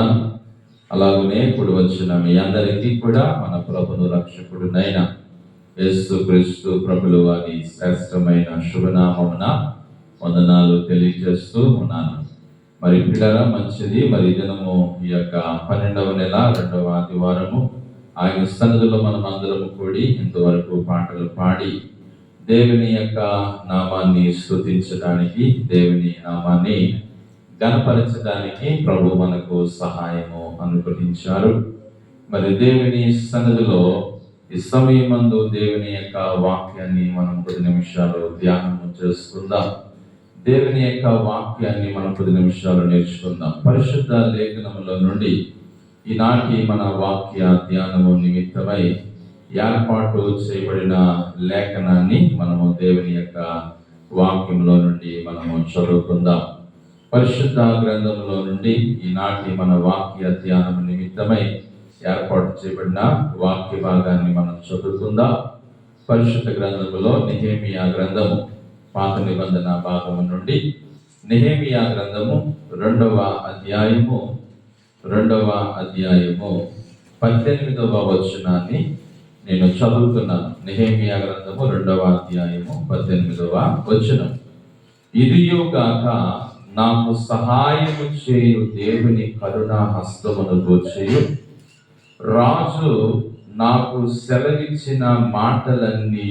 ఉన్నాను. అలాగనే ఇప్పుడు వచ్చిన మీ అందరికీ కూడా మన ప్రభును రక్షకుడునైన యేసుక్రీస్తు ప్రభుల వారి శ్రేష్టమైన శుభనామమున వందనాలు తెలియజేస్తూ ఉన్నాను. మరి పిల్లరా మంచిది. మరి దినము ఈ యొక్క 12వ నెల 2వ ఆదివారము ఆయన సన్నిధిలో మనం అందరము కూడి ఇంతవరకు పాటలు పాడి దేవుని యొక్క నామాన్ని స్తుతించడానికి, దేవుని నామాన్ని గణపరచడానికి ప్రభు మనకు సహాయము అనుగ్రహించారు. మరి దేవుని సన్నిధిలో ఈ సమయమందు దేవుని యొక్క వాక్యాన్ని మనం 10 నిమిషాలు ధ్యానము చేసుకుందాం. దేవుని యొక్క వాక్యాన్ని మనం 10 నిమిషాలు నేర్చుకుందాం. పరిశుద్ధ లేఖనముల నుండి ఈనాటి మన వాక్య ధ్యానము నిమిత్తమై ఏర్పాటు చేయబడిన లేఖనాన్ని మనము దేవుని యొక్క వాక్యంలో నుండి మనము చదువుకుందాం. పరిశుద్ధ గ్రంథంలో నుండి ఈనాటి మన వాక్య ధ్యానము నిమిత్తమై ఏర్పాటు చేయబడిన వాక్య భాగాన్ని మనం చదువుకుందాం. పరిశుద్ధ గ్రంథములో నెహెమియా గ్రంథము పాత నిబంధన భాగము నుండి నెహెమియా గ్రంథము 2వ అధ్యాయము 18వ వచనాన్ని నేను చదువుతున్నాను. నెహెమియా గ్రంథము 2వ అధ్యాయము 18వ వచనం. ఇదియుగాక నాకు సహాయము చేయు దేవుని కరుణా హస్తమును గూర్చియు రాజు నాకు సెలవిచ్చిన మాటలన్నీ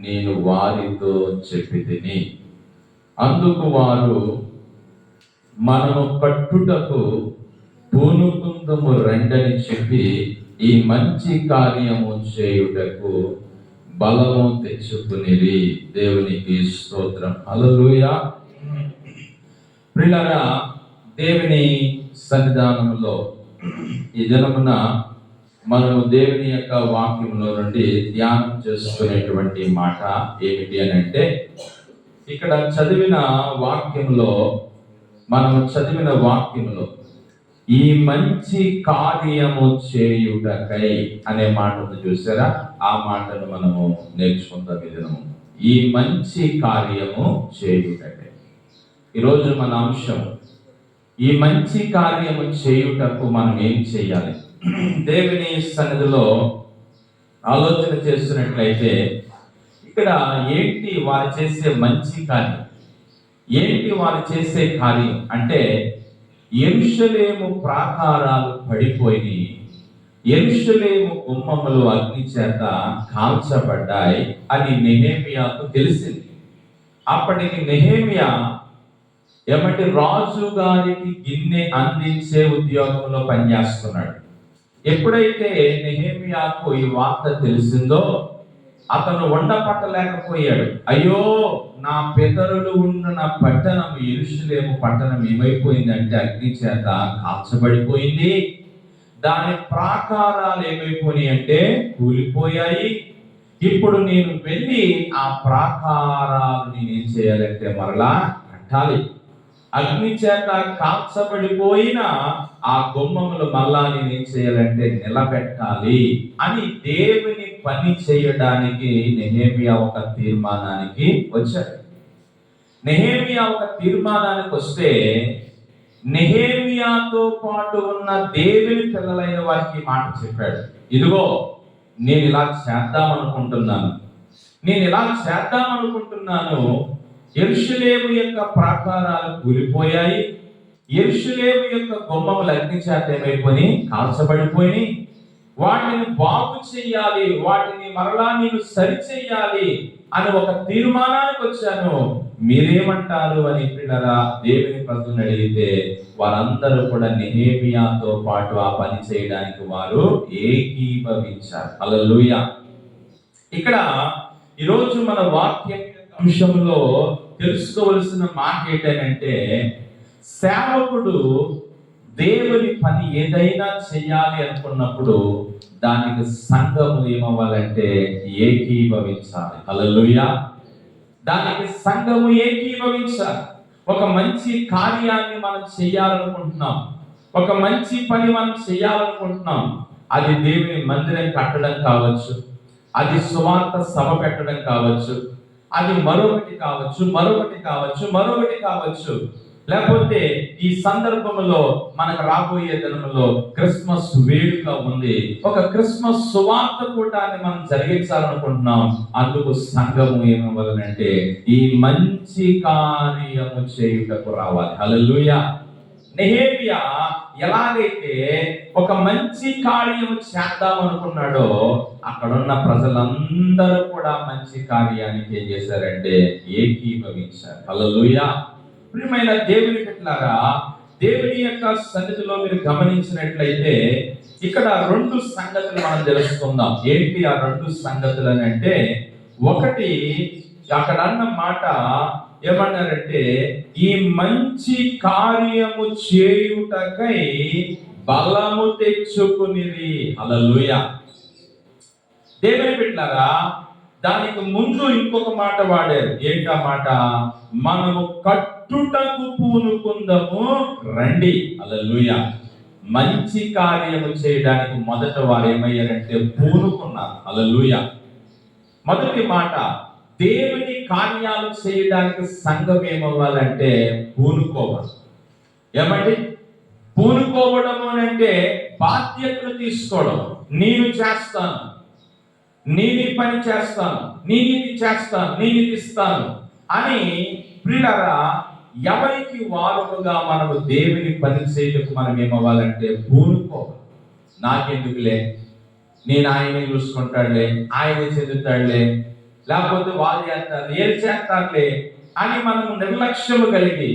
నేను వారితో చెప్పితిని. అందుకు వారు మనము పట్టుటకు పూనుకుందము రండని చెప్పి ఈ మంచి కార్యము చేయుటకు బలము తెచ్చుకునిరి. దేవునికి స్తోత్రం. హల్లెలూయా. ప్రియులారా, దేవుని సన్నిధానంలో ఈ దినమున మనము దేవుని యొక్క వాక్యంలో నుండి ధ్యానం చేసుకునేటువంటి మాట ఏమిటి అని అంటే, ఇక్కడ చదివిన వాక్యంలో ఈ మంచి కార్యము చేయుటకై అనే మాటను చూసారా? ఆ మాటను మనము నేర్చుకుంటాం ఈ దినము. ఈ మంచి కార్యము చేయుటకై. ఈరోజు మన అంశం, ఈ మంచి కార్యము చేయుటకు మనం ఏం చేయాలి? దేవుని సన్నిధిలో ఆలోచన చేస్తున్నట్లయితే ఇక్కడ ఏంటి వారు చేసే మంచి కార్యం? ఏంటి వారు చేసే కార్యం అంటే, యెరూషలేము ప్రాకారాలు పడిపోయి యెరూషలేము గుమ్మములు అగ్ని చేత కాల్చబడ్డాయి అని నెహెమియాకు తెలిసింది. అప్పటికి నెహెమియా రాజు గారికి గిన్నె అందించే ఉద్యోగంలో పనిచేస్తున్నాడు. ఎప్పుడైతే నెహెమియాకు ఈ వార్త తెలిసిందో అతను ఉండపట్టలేకపోయాడు. అయ్యో, నా పితరులు ఉన్న పట్టణం యెరూషలేము పట్టణం ఏమైపోయిందంటే అగ్ని చేత కాల్చబడిపోయింది. దాని ప్రాకారాలు ఏమైపోయినాయి అంటే కూలిపోయాయి. ఇప్పుడు నేను వెళ్ళి ఆ ప్రాకారాలు నేనేం చేయాలంటే మరలా కట్టాలి. అగ్ని చేత కాల్చబడిపోయిన ఆ గుమ్మములు మళ్ళా నేనేం చేయాలంటే నిలబెట్టాలి అని దేవుని పని చేయడానికి నెహెమియా ఒక తీర్మానానికి వచ్చాడు. నెహెమియా ఒక తీర్మానానికి వస్తే నెహెమియాతో పాటు ఉన్న దేవుని పిల్లలైన వారికి మాట చెప్పాడు. ఇదిగో, నేను ఇలా చేద్దామనుకుంటున్నాను. యెరూషలేము యొక్క ప్రాకారాలు కూలిపోయాయి. యెరూషలేము యొక్క గుమ్మములు అగ్ని చేత ఏమైపోయి కాల్చబడిపోయి, వాటిని బాగు చెయ్యాలి, వాటిని మరలా నేను సరిచెయ్యాలి అని ఒక తీర్మానానికి వచ్చాను. మీరేమంటారు అని పిల్లరా దేవుని ప్రజలను అడిగితే వారందరూ కూడా నెహెమియాతో పాటు ఆ పని చేయడానికి వారు ఏకీభవించారు. హల్లెలూయా. ఇక్కడ ఈరోజు మన వాక్యం అంశంలో తెలుసుకోవలసిన మాట ఏంటంటే, సేవకుడు దేవుని పని ఏదైనా చేయాలి అనుకున్నప్పుడు దానికి సంఘము ఏమవ్వాలంటే ఏకీభవించాలి. హల్లెలూయా. దానికి సంఘము ఏకీభవించాలి. ఒక మంచి కార్యాన్ని మనం చేయాలనుకుంటున్నాం, ఒక మంచి పని మనం చేయాలనుకుంటున్నాం. అది దేవుని మందిరం కట్టడం కావచ్చు, అది సువార్త సభ పెట్టడం కావచ్చు, అది మరొకటి కావచ్చు. లేకపోతే ఈ సందర్భంలో మనకు రాబోయే దినంలో క్రిస్మస్ వేడుక ఉంది. ఒక క్రిస్మస్ సువార్త కూటాన్ని మనం జరిగించాలనుకుంటున్నాం. అందుకు సంఘము ఏమవ్వాలంటే ఈ మంచి కార్యము చేయుటకు రావాలి. హల్లెలూయా. నెహెమ్యా ఎలాగైతే ఒక మంచి కార్యము చేద్దాం అనుకున్నాడో అక్కడున్న ప్రజలందరూ కూడా మంచి కార్యానికి ఏం చేశారంటే ఏకీభవించారు. హల్లెలూయా. ప్రియమైన దేవుని బిడ్డలారా, దేవుని యొక్క సన్నిధిలో మీరు గమనించినట్లయితే ఇక్కడ రెండు సంగతులు మనం తెలుసుకుందాం. ఏంటి ఆ రెండు సంగతులు అని అంటే, ఒకటి అక్కడ అన్న మాట ఏమన్నారంటే, ఈ మంచి కార్యము చేయుటకై బలము తెచ్చుకునిరి. హల్లెలూయా. దేవుని బిడ్డలారా, దానికి ముందు ఇంకొక మాట వాడారు. ఏంటా మాట? మనము కట్టుటకు పూనుకుందాము రండి. హల్లెలూయా. మంచి కార్యము చేయడానికి మొదట వారు ఏమయ్యారంటే పూనుకున్నారు. హల్లెలూయా. మొదటి మాట, దేవుని కార్యాలు చేయడానికి సంఘం ఏమవ్వాలంటే పూనుకోవాలి. ఏమండి? పూనుకోవడం అంటే బాధ్యతలు తీసుకోవడం. నేను చేస్తాను, నేను ఈ పని చేస్తాను, నేను ఇది చేస్తాను, నేను ఇది ఇస్తాను అని ప్రియులారా, ఎవరికి వారుగా మనము దేవుని పని చేయటకు మనం ఏమవ్వాలంటే పూనుకోవాలి. నాకెందుకులే, నేను ఆయనే చూసుకుంటాడులే, ఆయనే చెందుతాడులే, లేకపోతే వాళ్ళు చేస్తారు, ఏం చేస్తారులే అని మనము నిర్లక్ష్యము కలిగి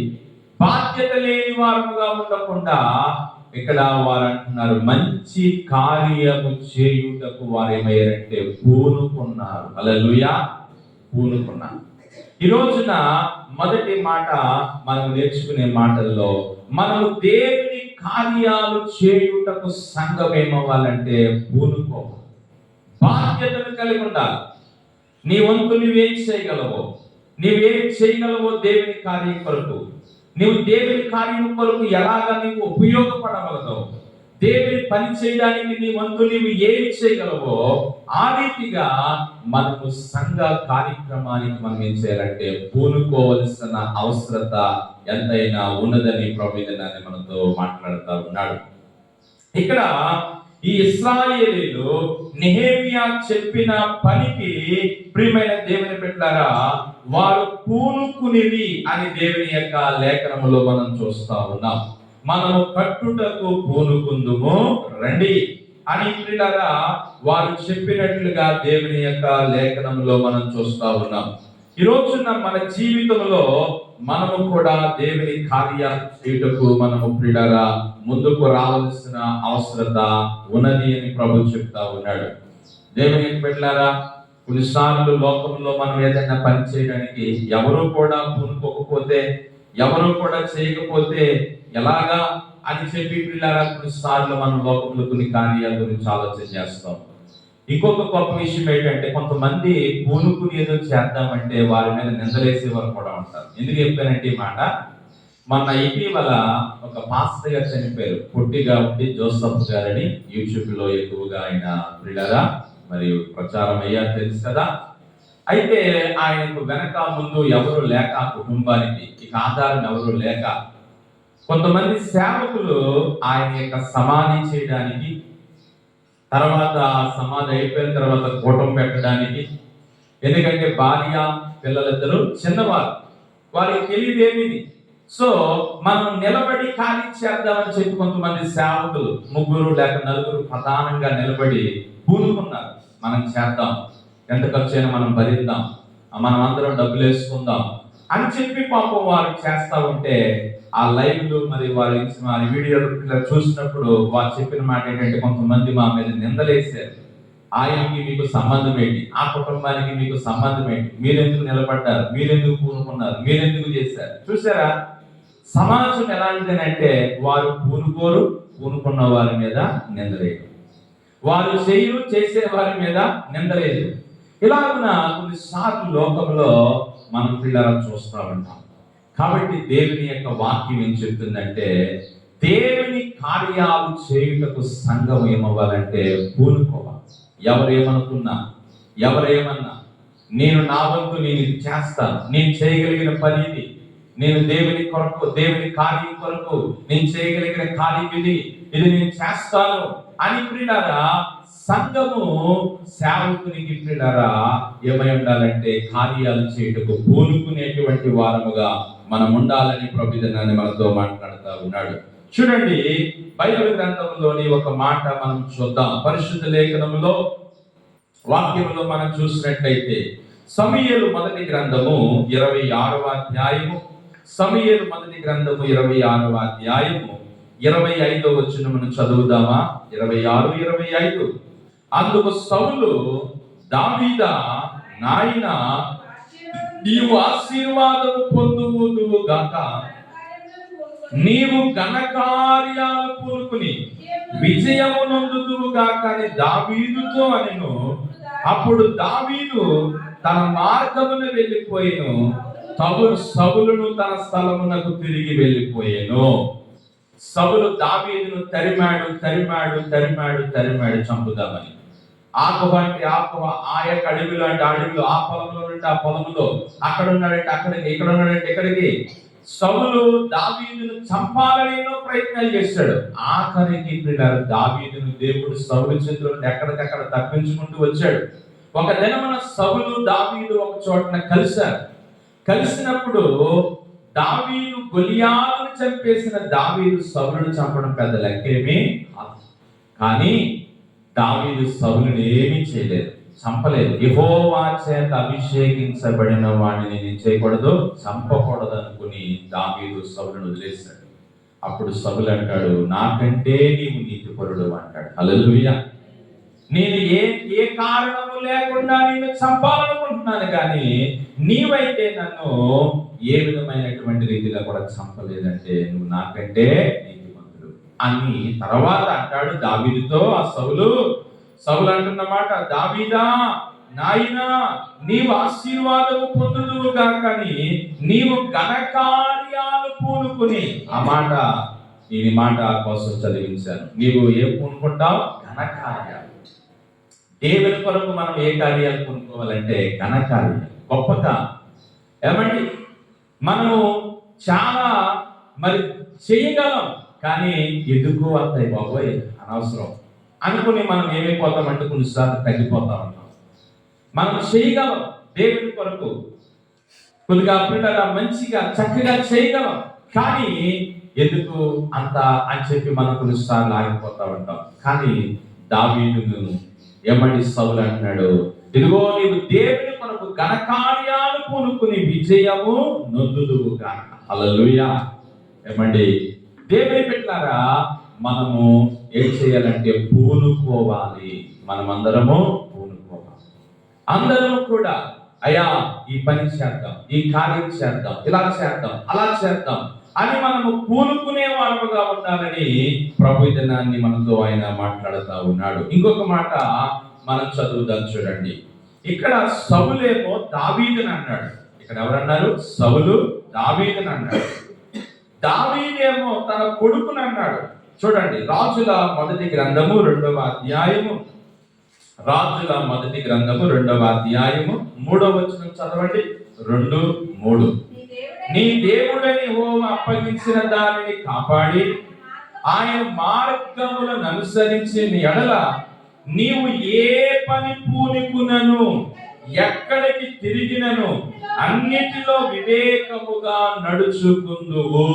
బాధ్యత లేని వారుగా ఉండకుండా ఇక్కడ వారు అంటున్నారు, మంచి కార్యము చేయుటకు వారు ఏమయ్యారంటే పూనుకున్నారు. హల్లెలూయా. పూనుకున్నారు. ఈ రోజున మొదటి మాట మనం నేర్చుకునే మాటల్లో, మనము దేవుని కార్యాలు చేయుటకు సంఘం ఏమవ్వాలంటే పూనుకోవాలి. బాధ్యతను కలిగి ఉండాలి. నీ వంతు నువ్వేం చేయగలవో, నీవేం చేయగలవో దేవుని కార్యం కొరకు, నీవు దేవుని కార్యం కొరకు ఎలాగా నీవు ఉపయోగపడగలదో, దేవుని పని చేయడానికి నీ వంతు నీవు ఏమి చేయగలవో ఆ రీతిగా మనము సంఘ కార్యక్రమానికి మనం ఏం చేయాలంటే పూనుకోవలసిన అవసరత ఎంతైనా ఉన్నదని ప్రభుత్వాన్ని మనతో మాట్లాడుతూ ఉన్నాడు. ఇక్కడ ఈ ఇశ్రాయేలీలు నెహెమ్యా చెప్పిన పనికి ప్రియమైన దేవుని బిడ్డలారా, వారు పూనుకునిది అని దేవుని యొక్క లేఖనములో మనం చూస్తా ఉన్నాం. మనము కట్టుటకు పూనుకుందుము రండి అని ప్రియులారా వారు చెప్పినట్లుగా దేవుని యొక్క లేఖనంలో మనం చూస్తా ఉన్నాం. ఈ రోజున మన జీవితంలో మనము కూడా దేవుని కార్యాలు చేయుటకు మనము ప్రియులారా ముందుకు రావాల్సిన అవసరత ఉన్నది అని ప్రభు చెప్తా ఉన్నాడు. దేవుని బిడ్డలారా, కొన్నిసార్లు లోకంలో మనం ఏదైనా పని చేయడానికి ఎవరు కూడా పూనుకోకపోతే, ఎవరు కూడా చేయకపోతే ఎలాగా అని చెప్పి పిల్లరా కొన్నిసార్లు మనం లోకంలో కొన్ని కార్యాల గురించి ఆలోచన చేస్తాం. ఇంకొక గొప్ప విషయం ఏంటంటే, కొంతమంది పూనుకుని ఏదో చేద్దామంటే వారి మీద నిందలేసేవారు కూడా ఉంటారు. ఎందుకు చెప్పానంటే ఈ మాట, మన ఇటీవల ఒక పాస్టర్ గారు చనిపోయారు. పొట్టిగా ఉండి జోసఫ్ గారని యూట్యూబ్ లో ఎక్కువగా ఆయన పిల్లరా మరియు ప్రచారం అయ్యారు, తెలుసు కదా. అయితే ఆయనకు వెనక ముందు ఎవరు లేక, కుటుంబానికి ఇక ఆధారం ఎవరు లేక, కొంతమంది సేవకులు ఆయన యొక్క సమాధి చేయడానికి, తర్వాత సమాధి అయిపోయిన తర్వాత కూటం పెట్టడానికి, ఎందుకంటే భార్య పిల్లలిద్దరూ చిన్నవారు, వారికి తెలియదేమి. సో మనం నిలబడి ఖాళీ చేద్దామని చెప్పి కొంతమంది సేవకులు 3 లేక 4 ప్రధానంగా నిలబడి పూనుకున్నారు. మనం చేద్దాం, ఎంత ఖర్చు అయినా మనం భరిద్దాం, మనం అందరం డబ్బులు వేసుకుందాం అని చెప్పి పాపం వారు చేస్తా ఉంటే ఆ లైవ్లు మరి వారి వీడియోలు చూసినప్పుడు వారు చెప్పిన మాట ఏంటంటే, కొంతమంది మా మీద నిందలేశారు. ఆయనకి మీకు సంబంధం ఏంటి, ఆ కుటుంబానికి మీకు సంబంధం ఏంటి, మీరెందుకు నిలబడ్డారు, మీరెందుకు పూనుకున్నారు, మీరెందుకు చేశారు. చూసారా, సమాజం ఎలాంటిదంటే వారు పూనుకోరు, పూనుకున్న వారి మీద నిందలేదు, వారు చేయరు, చేసే వారి మీద నిందలేదు. ఇలాగున కొన్నిసార్లు లోకంలో మనం పిల్లలు చూస్తూ ఉంటాం. కాబట్టి దేవుని యొక్క వాక్యం ఏం చెప్తుందంటే, దేవుని కార్యాలు చేయుటకు సంఘం ఏమవ్వాలంటే పూనుకోవాలి. ఎవరేమనుకున్నా, ఎవరేమన్నా, నేను నా వంతు నేను ఇది చేస్తాను, నేను చేయగలిగిన పని ఇది, నేను దేవుని కొరకు, దేవుని కార్యం కొరకు నేను చేయగలిగిన కార్యం ఇది నేను చేస్తాను అని ప్రియులారా సంఘము సేవకునికి ప్రియులారా ఏమై ఉండాలంటే కార్యాలు చేయటకు పూనుకునేటువంటి వారముగా మనం ఉండాలని ప్రభుత్వాన్ని మనతో మాట్లాడుతూ ఉన్నాడు. చూడండి, బైబిల్ గ్రంథంలోని ఒక మాట మనం చూద్దాం. పరిశుద్ధ లేఖనములో వాక్యములో మనం చూసినట్లయితే సమూయేలు మొదటి గ్రంథము 26వ అధ్యాయము, సమూయేలు మొదటి గ్రంథము 26వ అధ్యాయము 25వ వచనమును చదువుదామా? 26, 25. అందుకు సౌలు, దావీదా, నాయన నీవు ఆశీర్వాదము పొందువుదువు గాక, నీవు ఘనకార్యాలు పూనుకుని విజయము నొందుదువు గాక అని దావీదుతో అనెను. అప్పుడు దావీదు తన మార్గమును వెళ్ళిపోయెను, సౌలును తన స్థలమునకు తిరిగి వెళ్ళిపోయెను. సౌలు దావీదును తరిమాడు చంపుదామని. ఆకువ అంటే ఆకువ, ఆ యొక్క అడవిలో అంటే అడవిలో, ఆ పొలంలో అంటే ఆ పొలంలో, అక్కడ ఉన్నాడంటే అక్కడికి, ఇక్కడ ఉన్నాడంటే ఇక్కడికి. సౌలు దావీదును చంపాలని ఎన్నో ప్రయత్నాలు చేశాడు. ఆఖరికి దావీదును దేవుడు సౌలు చేతుల నుండి ఎక్కడికక్కడ తప్పించుకుంటూ వచ్చాడు. ఒక దినమున సౌలు దావీదు ఒక చోటన కలిశారు. కలిసినప్పుడు దావీదు గొలియాతును చంపేసిన దావీదు సౌలును చంపడం పెద్ద లెక్కేమీ, కానీ దావీదు సౌలుని ఏమీ చేయలేదు, చంపలేదు. యెహోవా చేత అభిషేకించబడిన వాడిని నేను చేయకూడదు, చంపకూడదు అనుకుని దావీదు సౌలును వదిలేశాడు. అప్పుడు సౌలు అంటాడు, నాకంటే నీవు నీతిపరుడు అంటాడు. హల్లెలూయా. నేను ఏ కారణము లేకుండా నేను చంపాలనుకుంటున్నాను, కానీ నీవైతే నన్ను ఏ విధమైనటువంటి రీతిగా కూడా చంపలేదంటే నువ్వు నాకంటే నీతిమంతుడు అని తర్వాత అంటాడు దావీదుతో. ఆ సౌలు అంటున్నమాట, దావీదా, నాయనా నీవు ఆశీర్వాదము పొందుదువు గాకని నీవు ఘనకార్యాలు పూనుకుని. ఆ మాట ఈ మాట కోసం చదివించాను. నీవు ఏం పూనుకుంటావు? ఘనకార్యాలు. దేవుని కొరకు మనం ఏ కార్యాలు పూనుకోవాలంటే ఘనకార్యాలు, గొప్పగా. ఏమండి, మనము చాలా మరి చేయగలం, కానీ ఎందుకు అంత బాబోయ్ అనవసరం అనుకుని మనం ఏమైపోతామంటే కొన్నిసార్లు తగ్గిపోతా ఉంటాం. మనం చేయగలం దేవుని కొరకు, కొద్దిగా పిల్లల మంచిగా చక్కగా చేయగలం, కానీ ఎందుకు అంత అని చెప్పి మనం కొన్నిసార్లు ఆగిపోతా ఉంటాం. కానీ దావీదును ఏమని సౌలు అంటున్నాడు, ఇదిగో నీవు దేవుని కొరకు ఘనకార్యాలు పూనుకుని విజయము నొందుదువు గాక. హల్లెలూయా. ఏమండి, దేవుని బిడ్డలారా, మనము ఏం చేయాలంటే పూనుకోవాలి. మనమందరము పూనుకోవాలి. అందరము కూడా అయ్యా ఈ పని చేద్దాం, ఈ కార్యం చేద్దాం, ఇలా చేద్దాం, అలా చేద్దాం అని మనము పూనుకునే వారుగా ఉండాలని ప్రభు దినాన్ని మనతో ఆయన మాట్లాడుతూ ఉన్నాడు. ఇంకొక మాట మనం చదువుదాం. చూడండి, ఇక్కడ సౌలేమో దావీదుని అన్నాడు. ఇక్కడ ఎవరన్నారు? సౌలు దావీదుని అన్నాడు. దావీదేమో తన కొడుకుని అన్నాడు. చూడండి, రాజుల మొదటి గ్రంథము 2వ అధ్యాయము, రాజుల మొదటి గ్రంథము 2వ అధ్యాయము 3వ వచనం చదవండి. 2:3. నీ దేవుడని యెహోవా అప్పగించిన దానిని కాపాడి ఆయన మార్గములను అనుసరించిన ఎడల నీవు ఏ పని పూనుకునను, ఎక్కడికి తిరిగినను అన్నిటిలో వివేకముగా నడుచుకుందువు.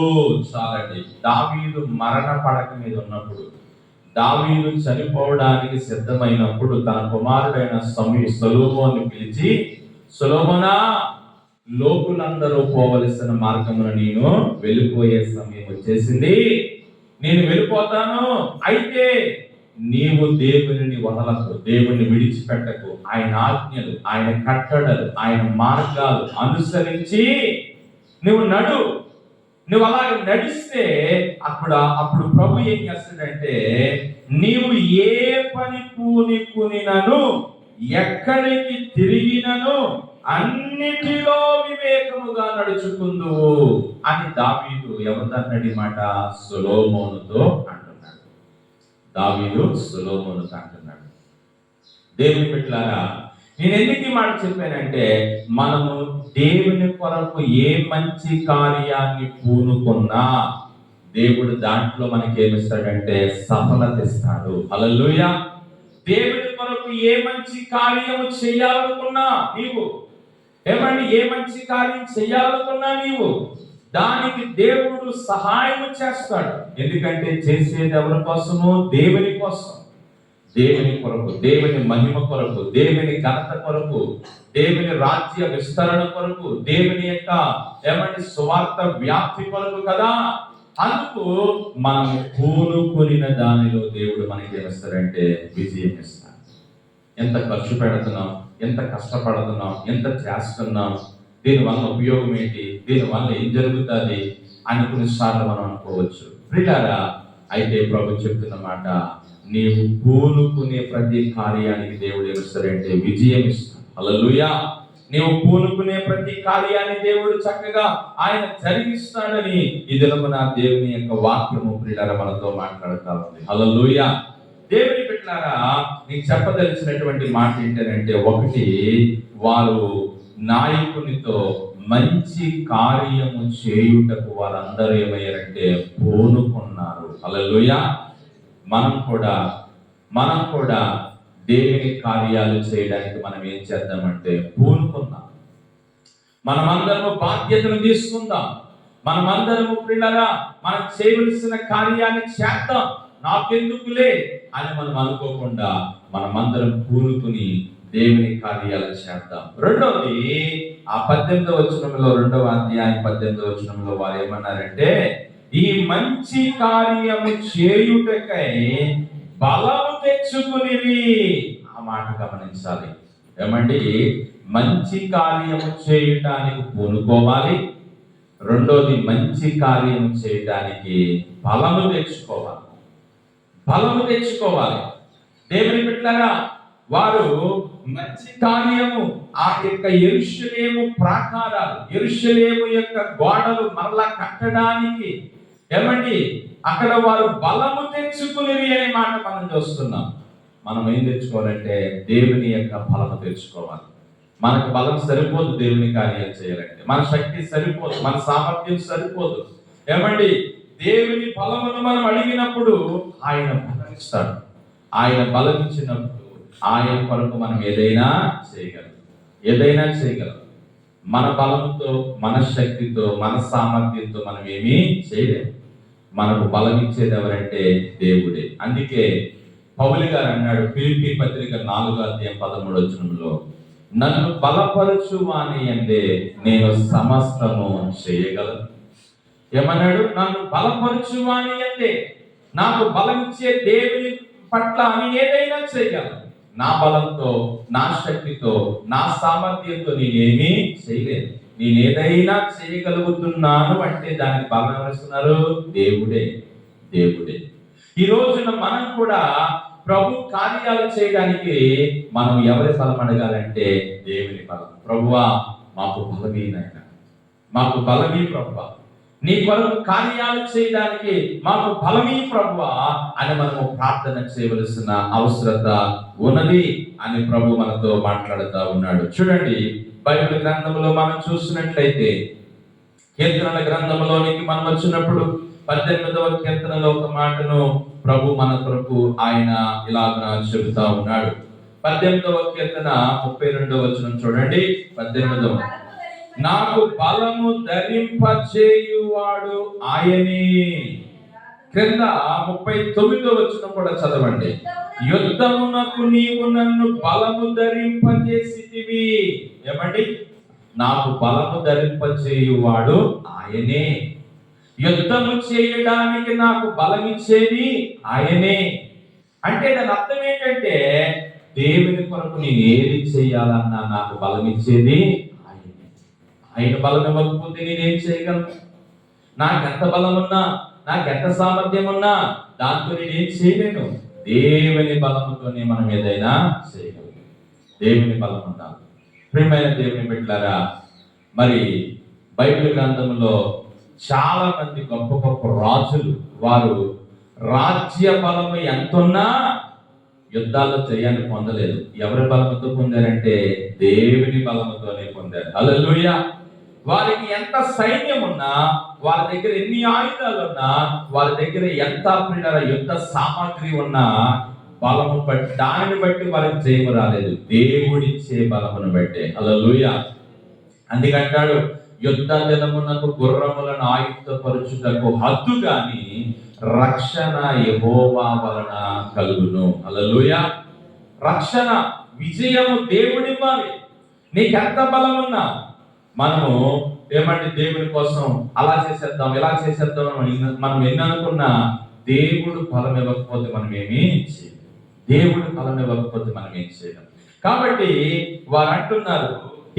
చాలండి. దావీదు మరణ పడక మీద ఉన్నప్పుడు, దావీదు చనిపోవడానికి సిద్ధమైనప్పుడు తన కుమారుడైన సొలొమోను పిలిచి, సొలొమోనా, లోకులందరూ పోవలసిన మార్గమును నేను వెళ్ళిపోయే సమయం వచ్చేసింది, నేను వెళ్ళిపోతాను. అయితే నీవు దేవుని వదలకు, దేవుని విడిచిపెట్టకు. ఆయన ఆజ్ఞలు, ఆయన కట్టడలు, ఆయన మార్గాలు అనుసరించి నువ్వు నడు. నువ్వు అలాగే నడిస్తే అప్పుడు ప్రభు ఏం చేస్తాడంటే, నీవు ఏ పని పూనుకునినను, ఎక్కడికి తిరిగినను అన్నిటిలో వివేకముగా నడుచుకుందువు అని దావీదు ఎవరిదన్నది మాట? సొలొమోనుతో అంటున్నాడు. దావీదు సొలొమోనుతో అంటున్నాడు. దేవుని బిడ్డలారా, నేను ఎందుకు ఈ మాట చెప్పానంటే, మనము దేవుని కొరకు ఏ మంచి కార్యాన్ని పూనుకున్నా దేవుడు దాంట్లో మనకి ఏమిస్తాడంటే సఫలత ఇస్తాడు. హల్లెలూయా. దేవుని కొరకు ఏ మంచి కార్యము చేయాలనుకున్నా నీవు, ఏమండి, ఏ మంచి కార్యం చేయాలనుకున్నా నీవు, దానికి దేవుడు సహాయం చేస్తాడు. ఎందుకంటే చేసేది ఎవరి కోసము? దేవుని కోసం, దేవుని కొరకు, దేవుని మహిమ కొరకు, దేవుని ఘనత కొరకు, దేవుని రాజ్య విస్తరణ కొరకు, దేవుని యొక్క ఏమంటే సువార్త వ్యాప్తి కొరకు కదా. అందుకు మనం పూనుకొనిన దానిలో దేవుడు మనకి ఏమిస్తాడంటే విజయం ఇస్తాడు. ఎంత ఖర్చు పెడుతున్నాం, ఎంత కష్టపడుతున్నాం, ఎంత చేస్తున్నాం, దీనివల్ల ఉపయోగం ఏంటి, దీనివల్ల ఏం జరుగుతుంది అని కొన్నిసార్లు మనం అనుకోవచ్చు. ప్రియులారా, అయితే ప్రభు చెప్తున్న మాట, నీవు పూనుకునే ప్రతి కార్యానికి దేవుడు ఏమిస్తాడంటే విజయం ఇస్తాడు. హల్లెలూయా. నీవు పూనుకునే ప్రతి కార్యాన్ని దేవుడు చక్కగా ఆయన జరిగిస్తాడని ఈ దినమున దేవుని యొక్క వాక్యము ప్రియులారా మనతో మాట్లాడుతూ ఉంది. హల్లెలూయా. దేవుని బిడ్డలారా, నీకు చెప్పదలిచినటువంటి మాట ఏంటంటే, ఒకటి, వారు నాయకునితో మంచి కార్యము చేయుటకు వారందరూ ఏమయ్యారంటే పూనుకున్నారు. హల్లెలూయా. మనం కూడా దేవుని కార్యాలు చేయడానికి మనం ఏం చేద్దామంటే పూనుకుందాం. మనమందరము బాధ్యతను తీసుకుందాం. మనమందరము పిల్లగా మనం చేయవలసిన కార్యాన్ని చేద్దాం, నాకెందుకులే అని మనం అనుకోకుండా మనమందరం పూనుకుని దేవుని కార్యాలు చేద్దాం. రెండవది, ఆ 18వ వచనంలో, 2వ అధ్యాయం 18వ వచనంలో వారు ఏమన్నారంటే, ఈ మంచి కార్యము చేయుటకై బలము తెచ్చుకునిరి. ఆ మాట గమనించాలి. ఏమండి, మంచి కార్యము చేయటానికి పూనుకోవాలి. రెండోది, మంచి కార్యము చేయటానికి బలము తెచ్చుకోవాలి. దేవుని బిడ్డలారా, వారు మంచి కార్యము, ఆ యొక్క యెరూషలేము ప్రాకారాలు, యెరూషలేము యొక్క గోడలు మరలా కట్టడానికి ఏమండి అక్కడ వారు బలము తెచ్చుకునేది అనే మాట మనం చూస్తున్నాం. మనం ఏం తెచ్చుకోవాలంటే దేవుని యొక్క బలము తెచ్చుకోవాలి. మనకు బలం సరిపోదు దేవుని కార్యాలు చేయాలంటే, మన శక్తి సరిపోదు, మన సామర్థ్యం సరిపోదు. ఏమండి, దేవుని బలమును మనం అడిగినప్పుడు ఆయన బలం ఇస్తాడు. ఆయన బలం ఇచ్చినప్పుడు ఆయన కొరకు మనం ఏదైనా చేయగలం. మన బలంతో, మన శక్తితో, మన సామర్థ్యంతో మనం ఏమీ చేయలేము. మనకు బలం ఇచ్చేది ఎవరంటే దేవుడే. అందుకే పౌలు గారు అన్నాడు ఫిలిప్పీ పత్రిక 4వ అధ్యాయం 13వ వచనంలో, నన్ను బలపరచు వాని యందే నేను సమస్తము చేయగలను. ఏమన్నాడు? నన్ను బలపరచు వాని యందే, నాకు బలం ఇచ్చే దేవుని పట్ల నేను ఏదైనా చేయగలను. నా బలంతో, నా శక్తితో, నా సామర్థ్యంతో నేనేమీ చేయలేను. నేను ఏదైనా చేయగలుగుతున్నాను అంటే దానికి బలం ఎవరిస్తున్నారు? దేవుడే. ఈ రోజున మనం కూడా ప్రభు కార్యాలు చేయడానికి మనం ఎవరి బలం అడగాలంటే దేవుని బలం. ప్రభువా, మాకు బలమీ నాయనా, మాకు బలమీ ప్రభువా, నీ కొరకు కార్యాలు చేయడానికి మాకు బలమీ ప్రభువా అని మనము ప్రార్థన చేయవలసిన అవసరత ఉన్నది అని ప్రభు మనతో మాట్లాడుతూ ఉన్నాడు. చూడండి, బైబిల్ గ్రంథంలో మనం చూసినట్లయితే కీర్తనల గ్రంథంలోనికి మనం వచ్చినప్పుడు 18వ కీర్తనలో ఒక మాటను ప్రభు మన కొరకు ఆయన ఇలాగ చెబుతా ఉన్నాడు. 18వ కీర్తన 32వ వచనం చూడండి. 18వ, నాకు బలము ధరింపచేయువాడు ఆయనే. క్రింద 39వ వచనం కూడా చదవండి. యుద్ధమునకు నీవు నన్ను బలము ధరింపజేసితివి. ఏమండి? నాకు బలము ధరింపచేయువాడు ఆయనే. యుద్ధము చేయడానికి నాకు బలం ఇచ్చేది ఆయనే. అంటే దాని అర్థం ఏంటంటే, దేవుని కొరకు నేను ఏది చేయాలన్నా నాకు బలం ఇచ్చేది ఆయనే. ఆయన బలం ఇవ్వకపోతే నేనేం చేయగలను? నాకెంత బలం ఉన్నా, నాకెంత సామర్థ్యం ఉన్నా దాంతో నేనేం చేయలేను. దేవుని బలముతోనే మనం ఏదైనా చేయగలం. దేవుని బలం ఉండాలి. ప్రియమైన దేవుని బిడ్డలారా, మరి బైబిల్ గ్రంథంలో చాలా మంది గొప్ప గొప్ప రాజులు, వారు రాజ్య బలము ఎంతున్నా యుద్ధాల్లో జయాన్ని పొందలేదు. ఎవరి బలముతో పొందారంటే దేవుని బలముతోనే పొందారు. హల్లెలూయా. వారికి ఎంత సైన్యం ఉన్నా, వాళ్ళ దగ్గర ఎన్ని ఆయుధాలు ఉన్నా, వాళ్ళ దగ్గర ఎంత యుద్ధ సామాగ్రి ఉన్నా, బలము బట్టి దానిని బట్టి వారికి జయము రాలేదు. దేవుడిచ్చే బలమును బట్టే. హల్లెలూయా. అందుకంటాడు, యుద్ధ దినమునకు గుర్రములను ఆయుధపరచుటకు హద్దు గాని రక్షణ యెహోవా వలన కలుగును. హల్లెలూయా. రక్షణ, విజయము దేవుడివ్వాలి. నీకెంత బలం ఉన్నా మనము దేవుని కోసం అలా చేసేద్దాం ఇలా చేసేద్దాం మనం ఎన్ని అనుకున్నా, దేవుడు ఫలం ఇవ్వకపోతే మనం ఏమీ చేయలేం. దేవుడు ఫలం ఇవ్వకపోతే మనం ఏం చేయలేం. కాబట్టి వారు అంటున్నారు,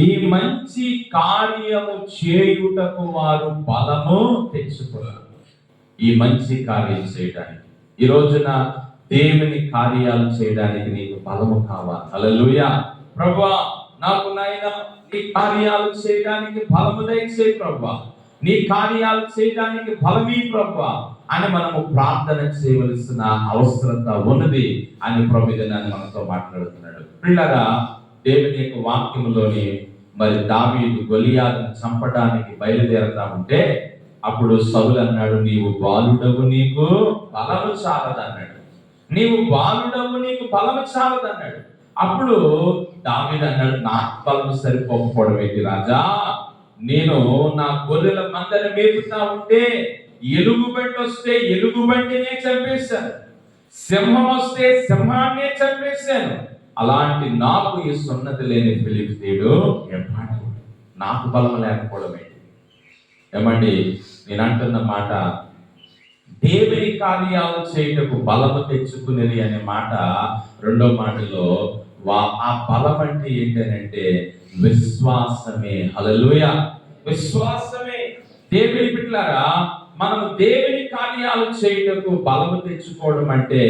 ఈ మంచి కార్యము చేయుటకు వారు బలము తెచ్చుకున్నారు. ఈ మంచి కార్యం చేయడానికి, ఈ రోజున దేవుని కార్యాలు చేయడానికి నీకు బలము కావాలి. హల్లెలూయా. ప్రభువా, నాకు నాయనా నీ కార్యాలు చేయడానికి బలము దయచేయి ప్రభువా, నీ కార్యాలు చేయడానికి బలమీ ప్రభువా అని మనము ప్రార్థన చేయవలసిన అవసరత ఉన్నది అని ప్రభు దినాన్ని మనతో మాట్లాడుతున్నాడు. పిల్లరా, దేవుని యొక్క వాక్యములోని మరి దావీదు గొలియాతును చంపడానికి బయలుదేరతా ఉంటే అప్పుడు సౌలు అన్నాడు, నీవు బాలుడవు, నీకు బలము చాలదన్నాడు. నీవు బాలుడవు, నీకు బలము చాలదన్నాడు. అప్పుడు దావీదు అన్నాడు, నాకు బలము సరిపోకపోవడం ఏంటి రాజా, నేను నా గొర్రెల మందని మేపుతా ఉంటే ఎలుగుబంటి వస్తే ఎలుగుబంటినే చంపేశాను, సింహం వస్తే సింహాన్నే చంపేశాను. అలాంటి నాకు ఈ సున్నతి లేని ఫిలిష్తీయుడు నాకు బలం లేకపోవడం ఏంటి? ఏమండి, నేను అంటున్న మాట, దేవుని కార్యాలు చేయటకు బలము తెచ్చుకునేది అనే మాట రెండో మాటలో ఆ బలం అంటే ఏంటంటే విశ్వాసమే. హల్లెలూయా. విశ్వాసమే. దేవుని బిడ్డలారా, మనం దేవుని కార్యాలు చేయటకు బలము తెచ్చుకోవడం అంటే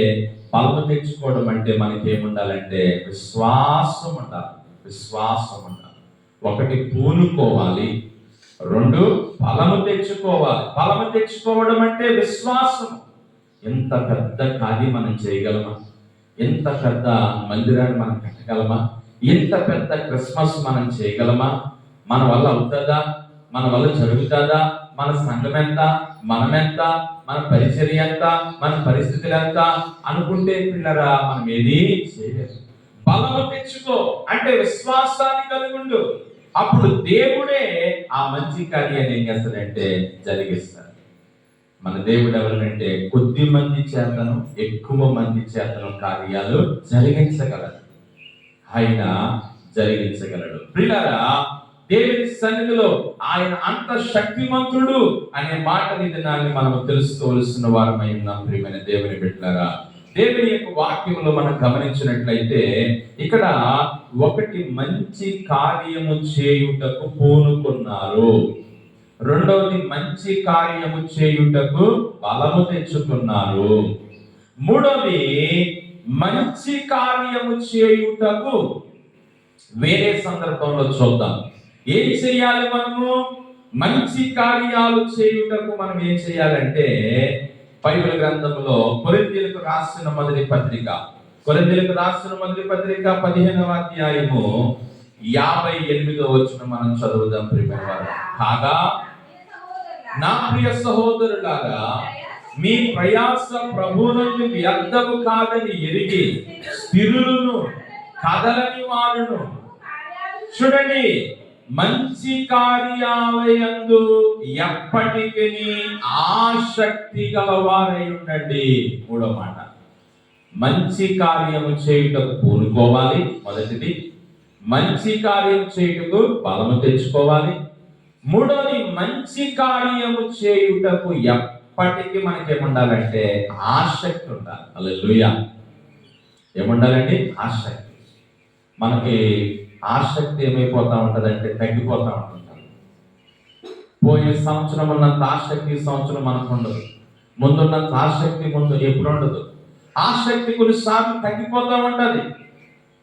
మనకి ఏముండాలంటే విశ్వాసం ఉండాలి. విశ్వాసం ఉండాలి. ఒకటి పూనుకోవాలి, రెండు బలము తెచ్చుకోవాలి. బలము తెచ్చుకోవడం అంటే విశ్వాసం. ఎంత పెద్ద కార్యం మనం చేయగలమా? ఎంత పెద్ద మందిరాన్ని మనం కట్టగలమా? ఎంత పెద్ద క్రిస్మస్ మనం చేయగలమా? మన వల్ల అవుతుందా? మన వల్ల జరుగుతుందా? మన సంఘం ఎంత, మనమెంత, మన పరిచర్య ఎంత, మన పరిస్థితులు ఎంత అనుకుంటే పిల్లరా మనం ఏది చేయలేదు. బలము తెచ్చుకో అంటే విశ్వాసాన్ని కలుగుండు. అప్పుడు దేవుడే ఆ మంచి కార్యాన్ని ఏం చేస్తాడంటే జరిగిస్తాడు. మన దేవుడు ఎవరంటే కొద్ది మంది చేతను ఎక్కువ మంది చేతను కార్యాలు జరిగించగలడు. ఆయన జరిగించగలడు. ప్రియులారా, దేవుని సన్నిధిలో ఆయన అంత శక్తిమంతుడు అనే మాట విధానాన్ని మనం తెలుసుకోవలసిన వారమై ఉన్నాం. ప్రియమైన దేవుని బిడ్డలారా, దేవుని యొక్క వాక్యంలో మనం గమనించినట్లయితే ఇక్కడ ఒకటి మంచి కార్యము చేయుటకు పూనుకున్నారు, రెండవది మంచి కార్యము చేయుటకు బలము తెచ్చుకున్నారు, మూడవది మంచి కార్యము చేయుటకు వేరే సందర్భంలో చూద్దాం. ఏం చేయాలి మనము? మంచి కార్యాలు చేయుటకు మనం ఏం చేయాలంటే బైబిల్ గ్రంథంలో కొరింథీయులకు రాసిన మొదటి పత్రిక 15వ అధ్యాయము 58వ వచనం మనం చదువుదాం. కాగా నా ప్రియ సహోదరులారా, మీ ప్రయాస ప్రభువునందు వ్యర్థము కాదని ఎరిగి స్థిరులను కదలని వారును. చూడండి, మంచి కార్యాలయందు ఎప్పటికీ ఆసక్తి గలవారై ఉండండి. మూడో మాట, మంచి కార్యము చేయుటకు పూనుకోవాలి. మొదటిది మంచి కార్యం చేయుటకు బలము తెచ్చుకోవాలి. మూడోది మంచి కార్యము చేయుటకు ఎప్పటికీ మనకేముండాలంటే ఆసక్తి ఉండాలి. హల్లెలూయా. ఏముండాలండి? ఆసక్తి. మనకి ఆసక్తి ఏమైపోతా ఉంటదంటే తగ్గిపోతా ఉంటుంటాం. పోయిన సంవత్సరం ఉన్నంత ఆసక్తి ఈ సంవత్సరం మనకు ఉండదు. ముందున్నంత ఆసక్తి ముందు ఎప్పుడు ఉండదు. ఆసక్తి కొన్నిసార్లు తగ్గిపోతా ఉంటది.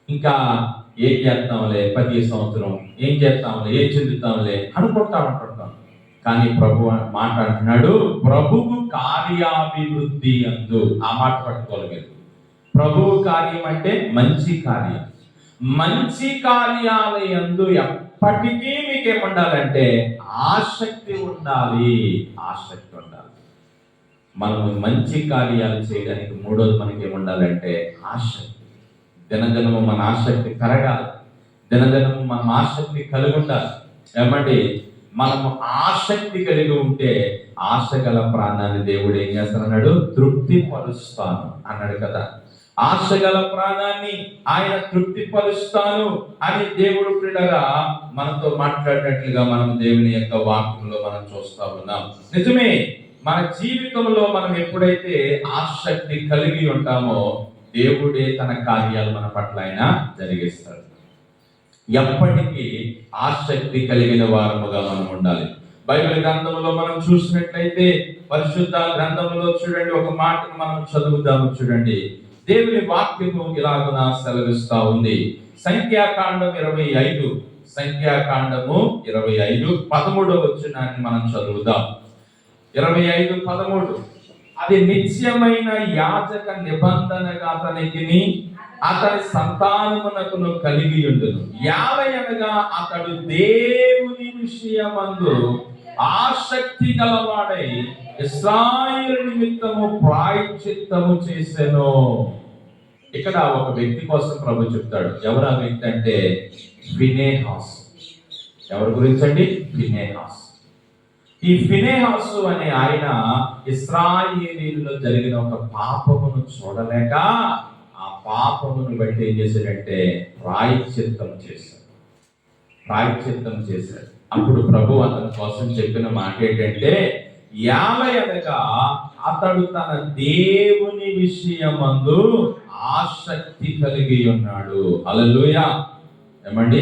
ఇంకా ఏం చేస్తాంలే, 10 సంవత్సరం ఏం చేస్తాంలే, ఏం చెందుతాంలే అనుకుంటా ఉంటుంటాం. కానీ ప్రభు మాట అంటున్నాడు, ప్రభువు కార్యాభివృద్ధి అందు. ఆ మాట పట్టుకోవాలి మీరు. ప్రభువు కార్యం అంటే మంచి కార్యం. మంచి కార్యాల యందు ఎప్పటికీ మీకేముండాలంటే ఆసక్తి ఉండాలి. ఆసక్తి ఉండాలి. మనము మంచి కార్యాలు చేయడానికి మూడోది మనకి ఏముండాలంటే ఆసక్తి. దినదినము మన ఆసక్తి పెరగాలి. దినదినము మనం ఆసక్తి కలిగి ఉండాలి. ఏమండి, మనము ఆసక్తి కలిగి ఉంటే ఆశ గల ప్రాణాన్ని దేవుడు ఏం చేస్తానన్నాడు? తృప్తి పరుస్తాను అన్నాడు కదా. ఆశ గల ప్రాణాన్ని ఆయన తృప్తి పరుస్తాను అని దేవుడు పిల్లగా మనతో మాట్లాడినట్లుగా మనం దేవుని యొక్క వాక్యంలో మనం చూస్తా ఉన్నాం. నిజమే, మన జీవితంలో మనం ఎప్పుడైతే ఆసక్తి కలిగి ఉంటామో దేవుడే తన కార్యాలు మన పట్ల ఆయన జరిగిస్తాడు. ఎప్పటికీ ఆసక్తి కలిగిన వారముగా మనం ఉండాలి. బైబిల్ గ్రంథంలో మనం చూసినట్లయితే పరిశుద్ధ గ్రంథంలో చూడండి, ఒక మాటను మనం చదువుదాము. చూడండి, దేవుని వాక్యము ఇలాగున సెలవిస్తా ఉంది. సంఖ్యాకాండం 25, సంఖ్యాకాండము 25 13వ వచనాన్ని మనం చదువుదాం. 25:13 అది నిత్యమైన యాజక నిబంధనగా అతని సంతానమునకును కలిగి ఉండును. యావయనగా అతడు దేవుని విషయమందు ఆసక్తి గలవాడై ఇశ్రాయేలు నిమిత్తము ప్రాయశ్చిత్తము చేసెను. ఇక్కడ ఒక వ్యక్తి కోసం ప్రభు చెప్తాడు. ఎవరు ఆ వ్యక్తి అంటే ఫినెహాసు. ఎవరి గురించి అండి? ఫినెహాసు. ఈ ఫినెహాసు అనే ఆయన ఇశ్రాయేలీయులలో జరిగిన ఒక పాపమును చూడలేక ఆ పాపమును బట్టి ఏం చేశాడంటే ప్రాయశ్చిత్తం చేశాడు. ప్రాయశ్చిత్తం చేశాడు. అప్పుడు ప్రభు అతని కోసం చెప్పిన మాట ఏంటంటే, యావయనగా అతడు తన దేవుని విషయమందు ఆసక్తి కలిగి ఉన్నాడు. హల్లెలూయా. ఏమండి,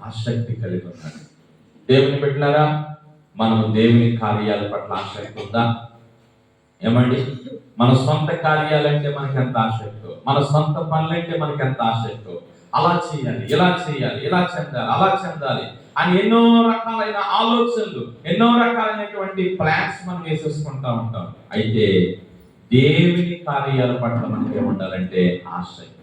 ఆసక్తి కలిగి ఉన్నాడు. దేవుని బిడ్డలారా, మనం దేవుని కార్యాల పట్ల ఆసక్తి ఉందా? ఏమండి, మన సొంత కార్యాలంటే మనకి ఎంత ఆసక్తో, మన సొంత పనులంటే మనకి ఎంత ఆసక్తో, అలా చేయాలి, ఇలా చేయాలి, ఇలా చెందాలి, అలా చెందాలి అని ఎన్నో రకాలైన ఆలోచనలు, ఎన్నో రకాలైనటువంటి ప్లాన్స్ మనం వేసేసుకుంటా ఉంటాం. అయితే దేవుని కార్యాల పట్ల మనకి ఏముండాలంటే ఆసక్తి.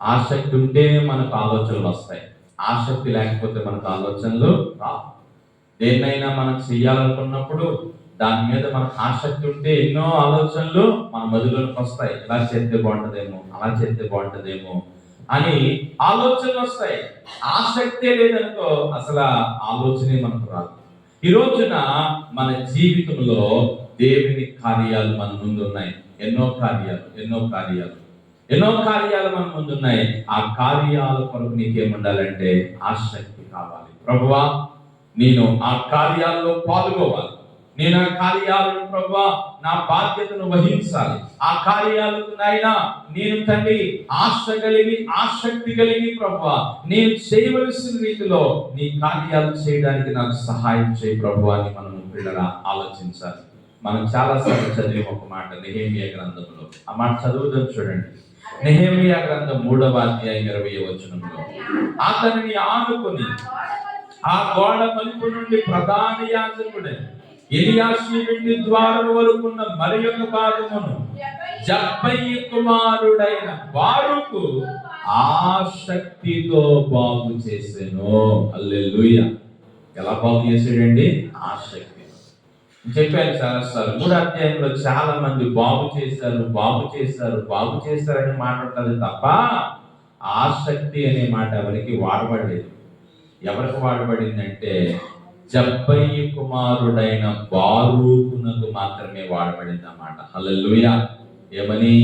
ఆసక్తి ఉంటే మనకు ఆలోచనలు వస్తాయి. ఆసక్తి లేకపోతే మనకు ఆలోచనలు రావు. దేన్నైనా మనం చెయ్యాలనుకున్నప్పుడు దాని మీద మనకు ఆసక్తి ఉంటే ఎన్నో ఆలోచనలు మన మదిలోకి వస్తాయి. ఇలా చేస్తే బాగుంటుందేమో, అలా చేస్తే బాగుంటుందేమో అని ఆలోచనలు వస్తాయి. ఆసక్తే లేదనుకో అసలు ఆలోచనే మనకు రాదు. ఈ రోజున మన జీవితంలో దేవుని కార్యాలు మన ముందు ఉన్నాయి. ఎన్నో కార్యాలు మన ముందు ఉన్నాయి. ఆ కార్యాల కొరకు నీకేముండాలంటే ఆసక్తి కావాలి. ప్రభువా, నేను ఆ కార్యాల్లో పాల్గొవాలి. నేను ఆ కార్యాలను ప్రభువా నా బాధ్యతను వహించాలి. ఆ కార్యాలకు నాయనా నేను తండ్రి ఆసక్తి కలిగి ప్రభువా నేను చేయవలసిన రీతిలో నీ కార్యాలు చేయడానికి నాకు సహాయం చేయి ప్రభువా అని మనం పిల్లగా ఆలోచించాలి. మనం చాలాసార్లు చదివి ఒక మాట నెహెమీయా గ్రంథంలో. ఆ మాట చదువుదాం చూడండి. నెహెమీయా గ్రంథం 3వ అధ్యాయం 20వ వచనంలో, అతనిని ఆనుకుని ఆ గోడ మలుపు నుండి ప్రధాన యాజకుడే ఎలియాషీబు ద్వారం వరకున్న మరి యొక్క భాగమును జబ్బయి కుమారుడైన బారూకు ఆసక్తితో బాగు చేసెను. హల్లెలూయా. ఎలా బాగు చేసాడండి? ఆసక్తి. చెప్పాను చాలాసార్లు. 3వ అధ్యాయంలో చాలా మంది బాగు చేశారని మాట ఉంటుంది తప్ప ఆసక్తి అనే మాట ఎవరికి వాడబడలేదు. ఎవరికి వాడబడిందంటే జబ్బయి కుమారుడైన బారూకునకు మాత్రమే వాడబడింది అన్నమాట. హల్లెలూయా. ఏమని?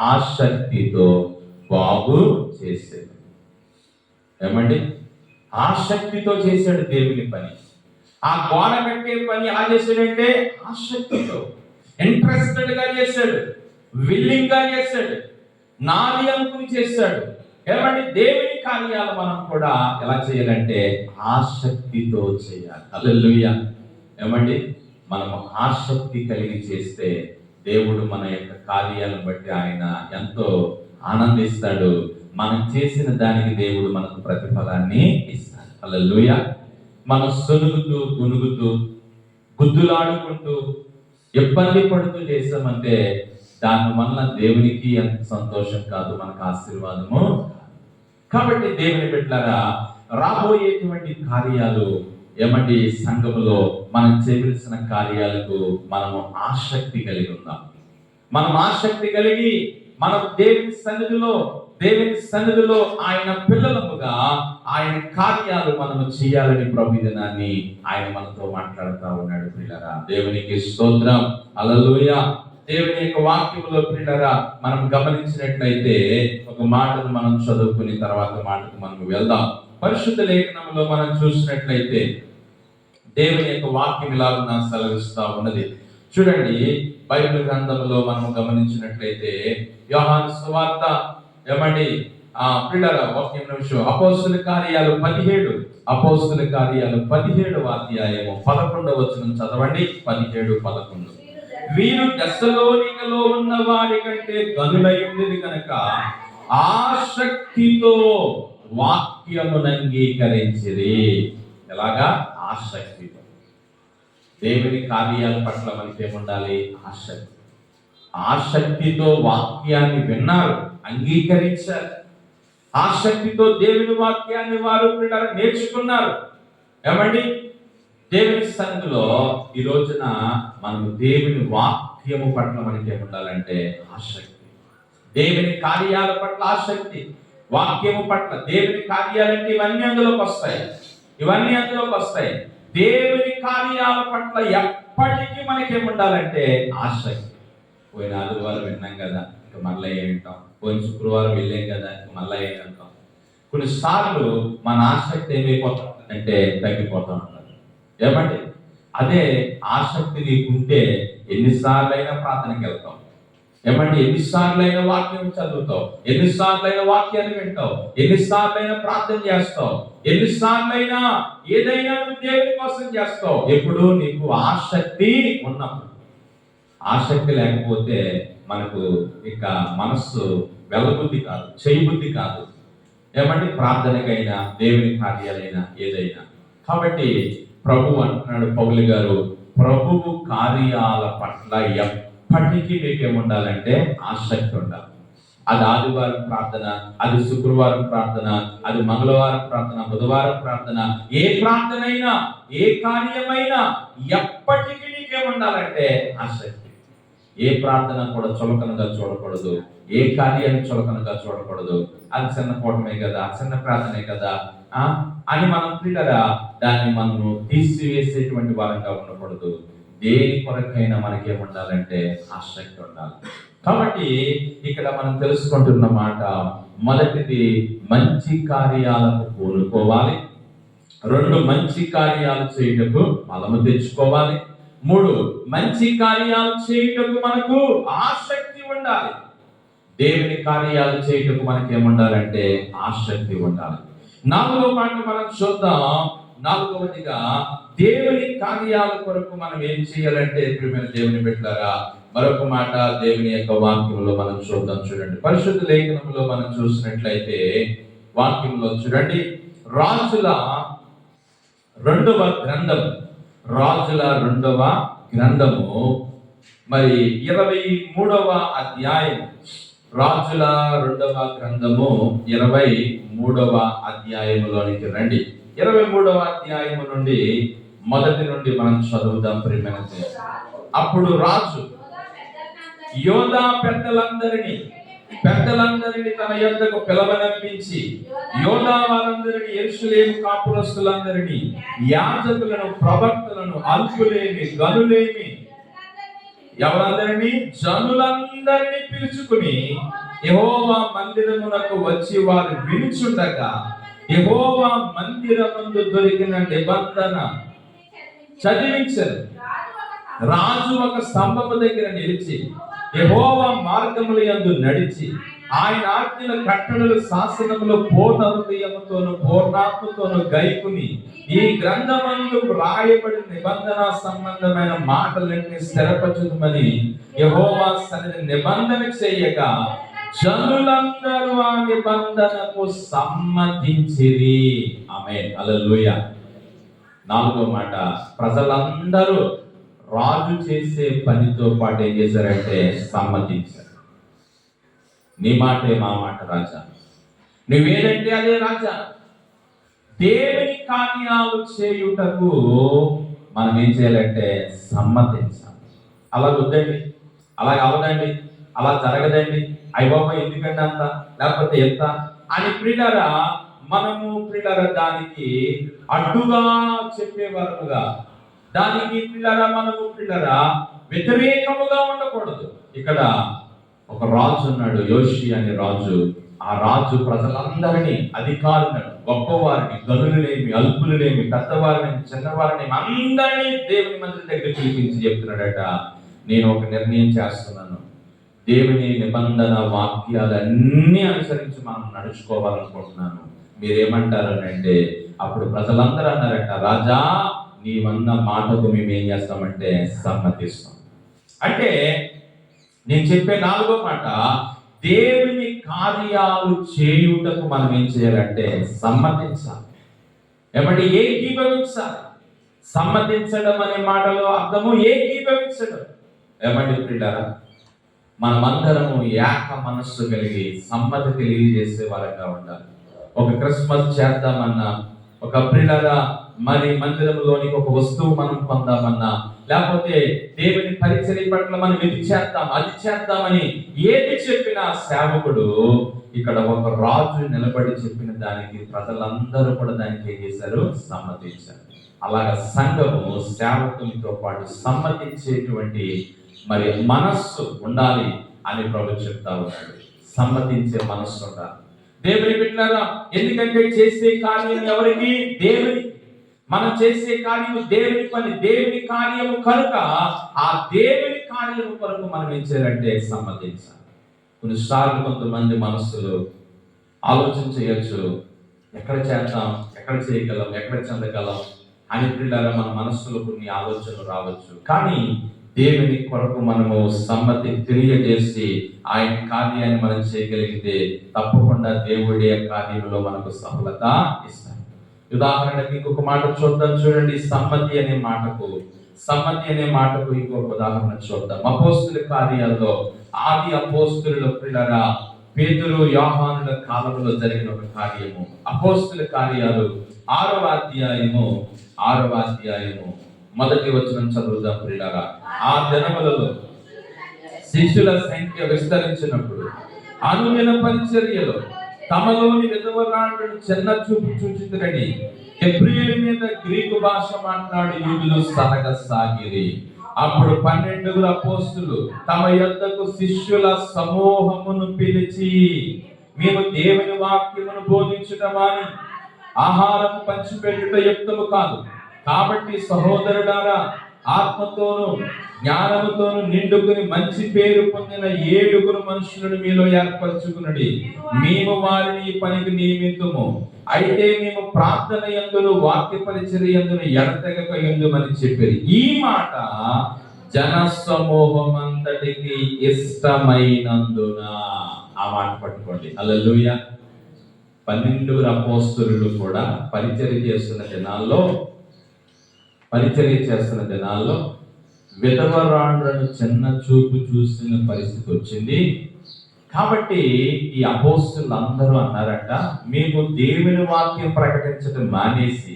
ఆసక్తితో బాగు చేసేది. ఏమండి, ఆసక్తితో చేశాడు దేవుని పని. ఆ గోడ కట్టే పని ఎలా చేశాడంటే ఆసక్తితో, ఇంట్రెస్టెడ్ గా చేశాడు, విల్లింగ్ గా చేశాడు, నాది అనుకుని చేశాడు. ఏమంటే దేవుని కార్యాలు మనం కూడా ఎలా చేయాలంటే ఆసక్తితో చేయాలి. హల్లెలూయా. ఏమండి, మనం ఆసక్తి కలిగి చేస్తే దేవుడు మన యొక్క కార్యాలను బట్టి ఆయన ఎంతో ఆనందిస్తాడు. మనం చేసిన దానికి దేవుడు మనకు ప్రతిఫలాన్ని ఇస్తాడు. హల్లెలూయా. మనం సొనుగుతూ గునుగుతూ గుద్దులాడుకుంటూ ఇబ్బంది పడుతూ చేసామంటే దానివల్ల దేవునికి ఎంత సంతోషం కాదు, మనకు ఆశీర్వాదము. కాబట్టి దేవుని బిడ్డలారా, రాబోయేటువంటి కార్యాలు ఏమండి, సంఘములో మనం చేయవలసిన కార్యాలకు మనము ఆసక్తి కలిగి ఉందాం. మనం ఆసక్తి కలిగి మనం దేవుని సన్నిధిలో ఆయన పిల్లలముగా ఆయన కార్యాలు మనము చేయాలని ప్రభు దినాన్ని ఆయన మనతో మాట్లాడుతూ ఉన్నాడు. ప్రియులారా, దేవునికి స్తోత్రం, హల్లెలూయా. దేవుని యొక్క వాక్యములో ప్రియులారా, మనం గమనించినట్లయితే ఒక మాటను మనం చదువుకుని తర్వాత మాటకు మనం వెళ్దాం. పరిశుద్ధ లేఖనంలో మనం చూసినట్లయితే దేవుని యొక్క వాక్యం ఇలాగున సెలవిస్తా ఉన్నది. చూడండి, బైబిల్ గ్రంథంలో మనం గమనించినట్లయితే యోహాను సువార్త ఏమండి ప్రియులారా, ఒక నిమిషం, అపోస్తుల కార్యాలు 17 అధ్యాయము 11వ వచనం చదవండి. 17-11. వీరు తెస్సలోనికలో ఉన్న వారి కంటే గనులై ఉండేది కనుక ఆసక్తితో వాక్యమును అంగీకరించిరి. ఎలాగా? ఆసక్తితో. దేవుని కార్యాల పట్ల మనకి ఏముండాలి? ఆసక్తి. ఆసక్తితో వాక్యాన్ని విన్నారు, అంగీకరించారు. ఆసక్తితో దేవుని వాక్యాన్ని వారు నేర్చుకున్నారు. ఏమండి, దేవుని సన్నిధిలో ఈ రోజున మనం దేవుని వాక్యము పట్ల మనకి ఏముండాలంటే ఆసక్తి. దేవుని కార్యాల పట్ల ఆసక్తి, వాక్యము పట్ల. దేవుని కార్యాలంటే ఇవన్నీ అందులోకి వస్తాయి. దేవుని కార్యాల పట్ల ఎప్పటికీ మనకి ఏముండాలంటే ఆసక్తి. పోయిన ఆదివారం విన్నాం కదా, ఇంకా మళ్ళీ ఏంటాం. పోయిన శుక్రవారం వెళ్ళాం కదా, ఇంకా మళ్ళీ ఏంటాం. కొన్నిసార్లు మన ఆసక్తి ఏమైపోతుందంటే తగ్గిపోతా ఉంటుంది. ఏమండి, అదే ఆసక్తి నీకుంటే ఎన్నిసార్లైనా ప్రార్థనకి వెళ్తాం. ఏమండి, ఎన్నిసార్లైనా వాక్యం చదువుతావు, ఎన్నిసార్లైనా వాక్యాన్ని వింటావు, ఎన్నిసార్లైనా ప్రార్థన చేస్తావు, ఎన్నిసార్లైనా ఏదైనా దేవుని కోసం చేస్తావు. ఎప్పుడు నీకు ఆసక్తి ఉన్నప్పుడు. ఆసక్తి లేకపోతే మనకు ఇక మనస్సు వెళ్ళబుద్ధి కాదు, చేయబుద్ధి కాదు. ఏమంటే ప్రార్థనకైనా దేవుని కార్యాలైనా ఏదైనా. కాబట్టి ప్రభు అంటున్నాడు, పౌలు గారు, ప్రభువు కార్యాల పట్ల ఎప్పటికీ మీకు ఏముండాలంటే ఆసక్తి ఉండాలి. అది ఆదివారం ప్రార్థన, అది శుక్రవారం ప్రార్థన, అది మంగళవారం ప్రార్థన, బుధవారం ప్రార్థన, ఏ ప్రార్థన అయినా, ఏ కార్యమైనా ఎప్పటికీ నీకేముండాలంటే ఆసక్తి. ఏ ప్రార్థన కూడా చులకనగా చూడకూడదు, ఏ కార్యాన్ని చులకనగా చూడకూడదు. అది చిన్న కూటమే కదా, చిన్న ప్రార్థనే కదా అని మనం ప్రియులారా దాన్ని మనము తీసివేసేటువంటి వారంగా ఉండకూడదు. దేని కొరకైనా మనకేముండాలంటే ఆసక్తి ఉండాలి. కాబట్టి ఇక్కడ మనం తెలుసుకుంటున్న మాట, మొదటిది మంచి కార్యాలకు పూనుకోవాలి. 2 మంచి కార్యాలు చేయుటకు బలము తెచ్చుకోవాలి. 3 మంచి కార్యాలు చేయుటకు మనకు ఆసక్తి ఉండాలి. దేవుని కార్యాలు చేయుటకు మనకి ఏముండాలంటే ఆసక్తి ఉండాలి. 4వ మాట మనం చూద్దాం. 4వదిగా దేవుని కార్యాల కొరకు మనం ఏం చేయాలంటే ప్రియమైన దేవుని బిడ్డలారా, మరొక మాట దేవుని యొక్క వాక్యంలో మనం చూద్దాం. చూడండి, పరిశుద్ధ లేఖనంలో మనం చూసినట్లయితే వాక్యంలో చూడండి, రాజుల 2వ గ్రంథము మరి 23వ అధ్యాయం. రాజుల 2వ గ్రంథము 23వ అధ్యాయములోనికి రండి. 23వ అధ్యాయము నుండి మొదటి నుండి మనం చదువుదాం ప్రియమైన. అప్పుడు రాజు యోధా పెద్దలందరినీ తన యొద్దకు పిలవనంపించి, యోధా వారందరినీ, యెరూషలేము కాపురస్తులందరినీ, యాజకులను, ప్రవక్తలను, అల్పులేమి గనులేమి ఎవరందరినీ, జనులందరినీ పిలుచుకుని యెహోవా మందిరమునకు వచ్చి వారు వినుచుండగా యెహోవా మందిరమందు దొరికిన నిబంధన చదివించరు. రాజు ఒక స్తంభము దగ్గర నిలిచి యెహోవా మార్గముల యందు నడిచి ఆయన ఆజ్ఞల కట్టడలు శాసనములు పూర్ణ హృదయముతోను పూర్ణాత్మతోను గైకుని ఈ గ్రంథమందు వ్రాయబడిన నిబంధన సంబంధమైన మాటలన్నీ స్థిరపరచుమని యెహోవా సన్నిధిని నిబంధన చేయగా జనులందరూ ఆ నిబంధనకు సమ్మతించిరి. ఆమేన్, హల్లెలూయా. 4వ మాట, ప్రజలందరూ రాజు చేసే పనితో పాటు ఏం చేశారంటే సమ్మతించారు. నీ మాటే మా మాట రాజా, నువ్వేదంటే అదే రాజా. దేవుని కార్యాలు చేయుటకు మనం ఏం చేయాలంటే సమ్మతించాలి. అలా వద్దండి, అలా అవదండి, అలా జరగదండి, అయ్యబాబా ఎందుకండి అంత, లేకపోతే ఎంత అని ప్రియులారా మనము దానికి అడ్డుగా చెప్పేవారుగా, దానికి ప్రియులారా వ్యతిరేకముగా ఉండకూడదు. ఇక్కడ ఒక రాజు ఉన్నాడు, యోషి అనే రాజు. ఆ రాజు ప్రజలందరినీ, అధికారులను, గొప్పవారిని, గనులనేమి, అల్పులనేమి, పెద్దవారిని, చిన్నవారిని అందరినీ దేవుని మందిరం దగ్గర పిలిపించి చెప్తున్నాడట, నేను ఒక నిర్ణయం చేస్తున్నాను, దేవుని నిబంధన వాక్యాలన్నీ అనుసరించి మనం నడుచుకోవాలనుకుంటున్నాను, మీరేమంటారు అని అంటే, అప్పుడు ప్రజలందరూ అన్నారట, రాజా నీవన్న మాటకు మేము ఏం చేస్తామంటే సమ్మతిస్తాం. అంటే నేను చెప్పే 4వ మాట, దేవుని కార్యాలు చేయుటకు మనం ఏం చేయాలంటే సమ్మతించాలి. ఏమంటే ఏకీభవించాలి. సమ్మతించడం అనే మాటలో అర్థము ఏకీభవించడం. ఏమంటే ప్రియులారా మనమందరము ఏక మనస్సు కలిగి సమ్మతి తెలియజేసే వారంగా ఉండాలి. ఒక క్రిస్మస్ చేద్దామన్నా, ఒక ప్రియులారా మరి మందిరంలోనికి ఒక వస్తువు మనం పొందామన్నా, లేకపోతే దేవుని పరిచర్య పట్ల మనం ఇది చేద్దాం అది చేద్దామని ఏది చెప్పినా సేవకుడు ఇక్కడ ఒక రాజు నిలబడి చెప్పిన దానికి ప్రజలందరూ కూడా దానికి ఏం చేశారు, సమ్మతించారు. అలాగా సంఘము సేవకునితో పాటు సమ్మతించేటువంటి మరి మనస్సు ఉండాలి అని ప్రభు చెప్తా ఉన్నాడు. సమ్మతించే మనస్సు ఉండాలి దేవుని బిడ్డలారా. ఎందుకంటే చేసే కార్యం ఎవరికి? దేవుని. మనం చేసే కార్యము దేవుని పని, దేవుని కార్యము కనుక ఆ దేవుని కార్యము కొరకు మనం ఏం చేయాలంటే సమ్మతించాలి. కొన్నిసార్లు కొంతమంది మనస్సులు ఆలోచన చేయొచ్చు, ఎక్కడ చేద్దాం, ఎక్కడ చేయగలం, ఎక్కడ చెందగలం అని పిల్లల మన మనస్సులో కొన్ని ఆలోచనలు రావచ్చు. కానీ దేవుని కొరకు మనము సమ్మతి తెలియజేసి ఆయన కార్యాన్ని మనం చేయగలిగితే తప్పకుండా దేవుడి కార్యంలో మనకు సఫలత ఇస్తాడు. ఉదాహరణకి ఇంకొక మాట చూద్దాం, చూడండి. సమ్మతి అనే మాటకు ఇంకొక ఉదాహరణ చూద్దాం. అపోస్తుల కార్యాల్లో ఆది అపోస్తుల ప్రియులారా పేతురు యోహానుల కాలంలో జరిగిన ఒక కార్యము. అపోస్తుల కార్యాలు 6వ అధ్యాయము 1వ వచనం చదువుదాం ప్రియులారా. ఆ దినములలో శిష్యుల సంఖ్య విస్తరించినప్పుడు అనుదిన పరిచర్యలో తమలోని విధవరాండ్రును చిన్న చూపు చూచుతురని హెబ్రీయుల మీద గ్రీకు భాష మాట్లాడి యూదులు సనగసాగిరి. అప్పుడు 12 అపోస్తులు తమ యొద్దకు శిష్యుల సమూహమును పిలిచి, మేము దేవుని వాక్యమును బోధించుటమాని ఆహారం పంచిపెట్టుట యుక్తము కాదు. కాబట్టి సహోదరులారా, ఆత్మతోను జ్ఞానముతోను నిండుకుని మంచి పేరు పొందిన 7 మనుషులను మీలో ఏర్పరచుకున్నది. మేము వారిని ఈ పనికి నియమితుము. అయితే మేము ప్రార్థన యందును వాక్య పరిచర్య యందును ఎడతెగక యుందుమని చెప్పారు. ఈ మాట జన సమూహమంతటికి ఇష్టమైనందున. ఆ మాట పట్టుకోండి. హల్లెలూయా. 12 అపోస్తలులు కూడా పరిచర్య చేస్తున్న దినాల్లో విధవరాండ్రను చిన్న చూపు చూసిన పరిస్థితి వచ్చింది. కాబట్టి ఈ అపోస్తులు అందరూ అన్నారట, మేము దేవుని వాక్యం ప్రకటించడం మానేసి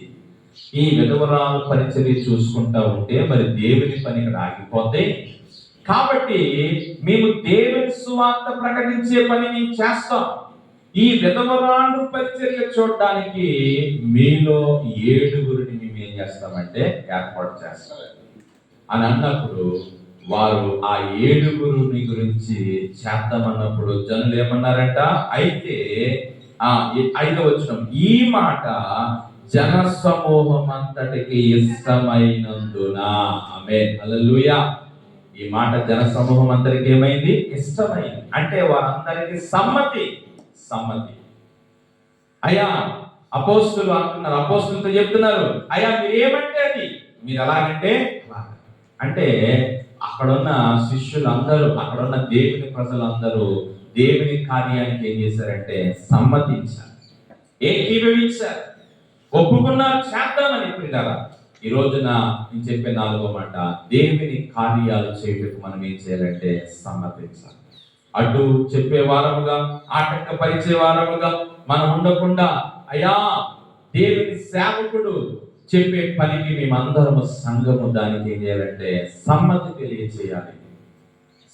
ఈ విధవరాలు పరిచర్య చూసుకుంటా ఉంటే మరి దేవుని పని ఆగిపోతే, కాబట్టి మేము దేవుని సువార్త ప్రకటించే పని మేము చేస్తాం. ఈ విధవరాండ్రు పరిచర్య చూడడానికి మీలో 7 మేము ఏం చేస్తామంటే ఏర్పాటు చేస్తాం అని అన్నప్పుడు, వారు ఆ 7 గురించి చేద్దామన్నప్పుడు జనులు ఏమన్నారంట, అయితే 5వ వచనం, ఈ మాట జన సమూహం అంతటికి ఇష్టమైనందున. ఆమేన్, హల్లెలూయా. ఈ మాట జన సమూహం అందరికి ఏమైంది? ఇష్టమైంది. అంటే వారందరికి సమ్మతి. అయ్యా అపోస్తులు అంటున్నారు, అపోస్తులతో చెప్తున్నారు, అయ్యా మీరు ఏమంటే అది, మీరు ఎలాగంటే అంటే అక్కడున్న శిష్యులందరూ, అక్కడున్న దేవుని ప్రజలందరూ దేవుని కార్యానికి ఏం చేశారంటే సమ్మతించారు, ఏకీభవించారు, ఒప్పుకున్నారు చేద్దామని. పిల్లరా ఈ రోజున నేను చెప్పే 4వ మాట, దేవుని కార్యాలు చేయటకు మనం ఏం చేయాలంటే సమ్మతించాలి. అటు చెప్పే వారముగా, ఆటంకపరిచే వారముగా మనం ఉండకుండా, అయ్యా దేవుని సేవకుడు చెప్పే పనికి మేమందరము సంఘము దానికి ఏం చేయాలంటే సమ్మతి తెలియచేయాలి.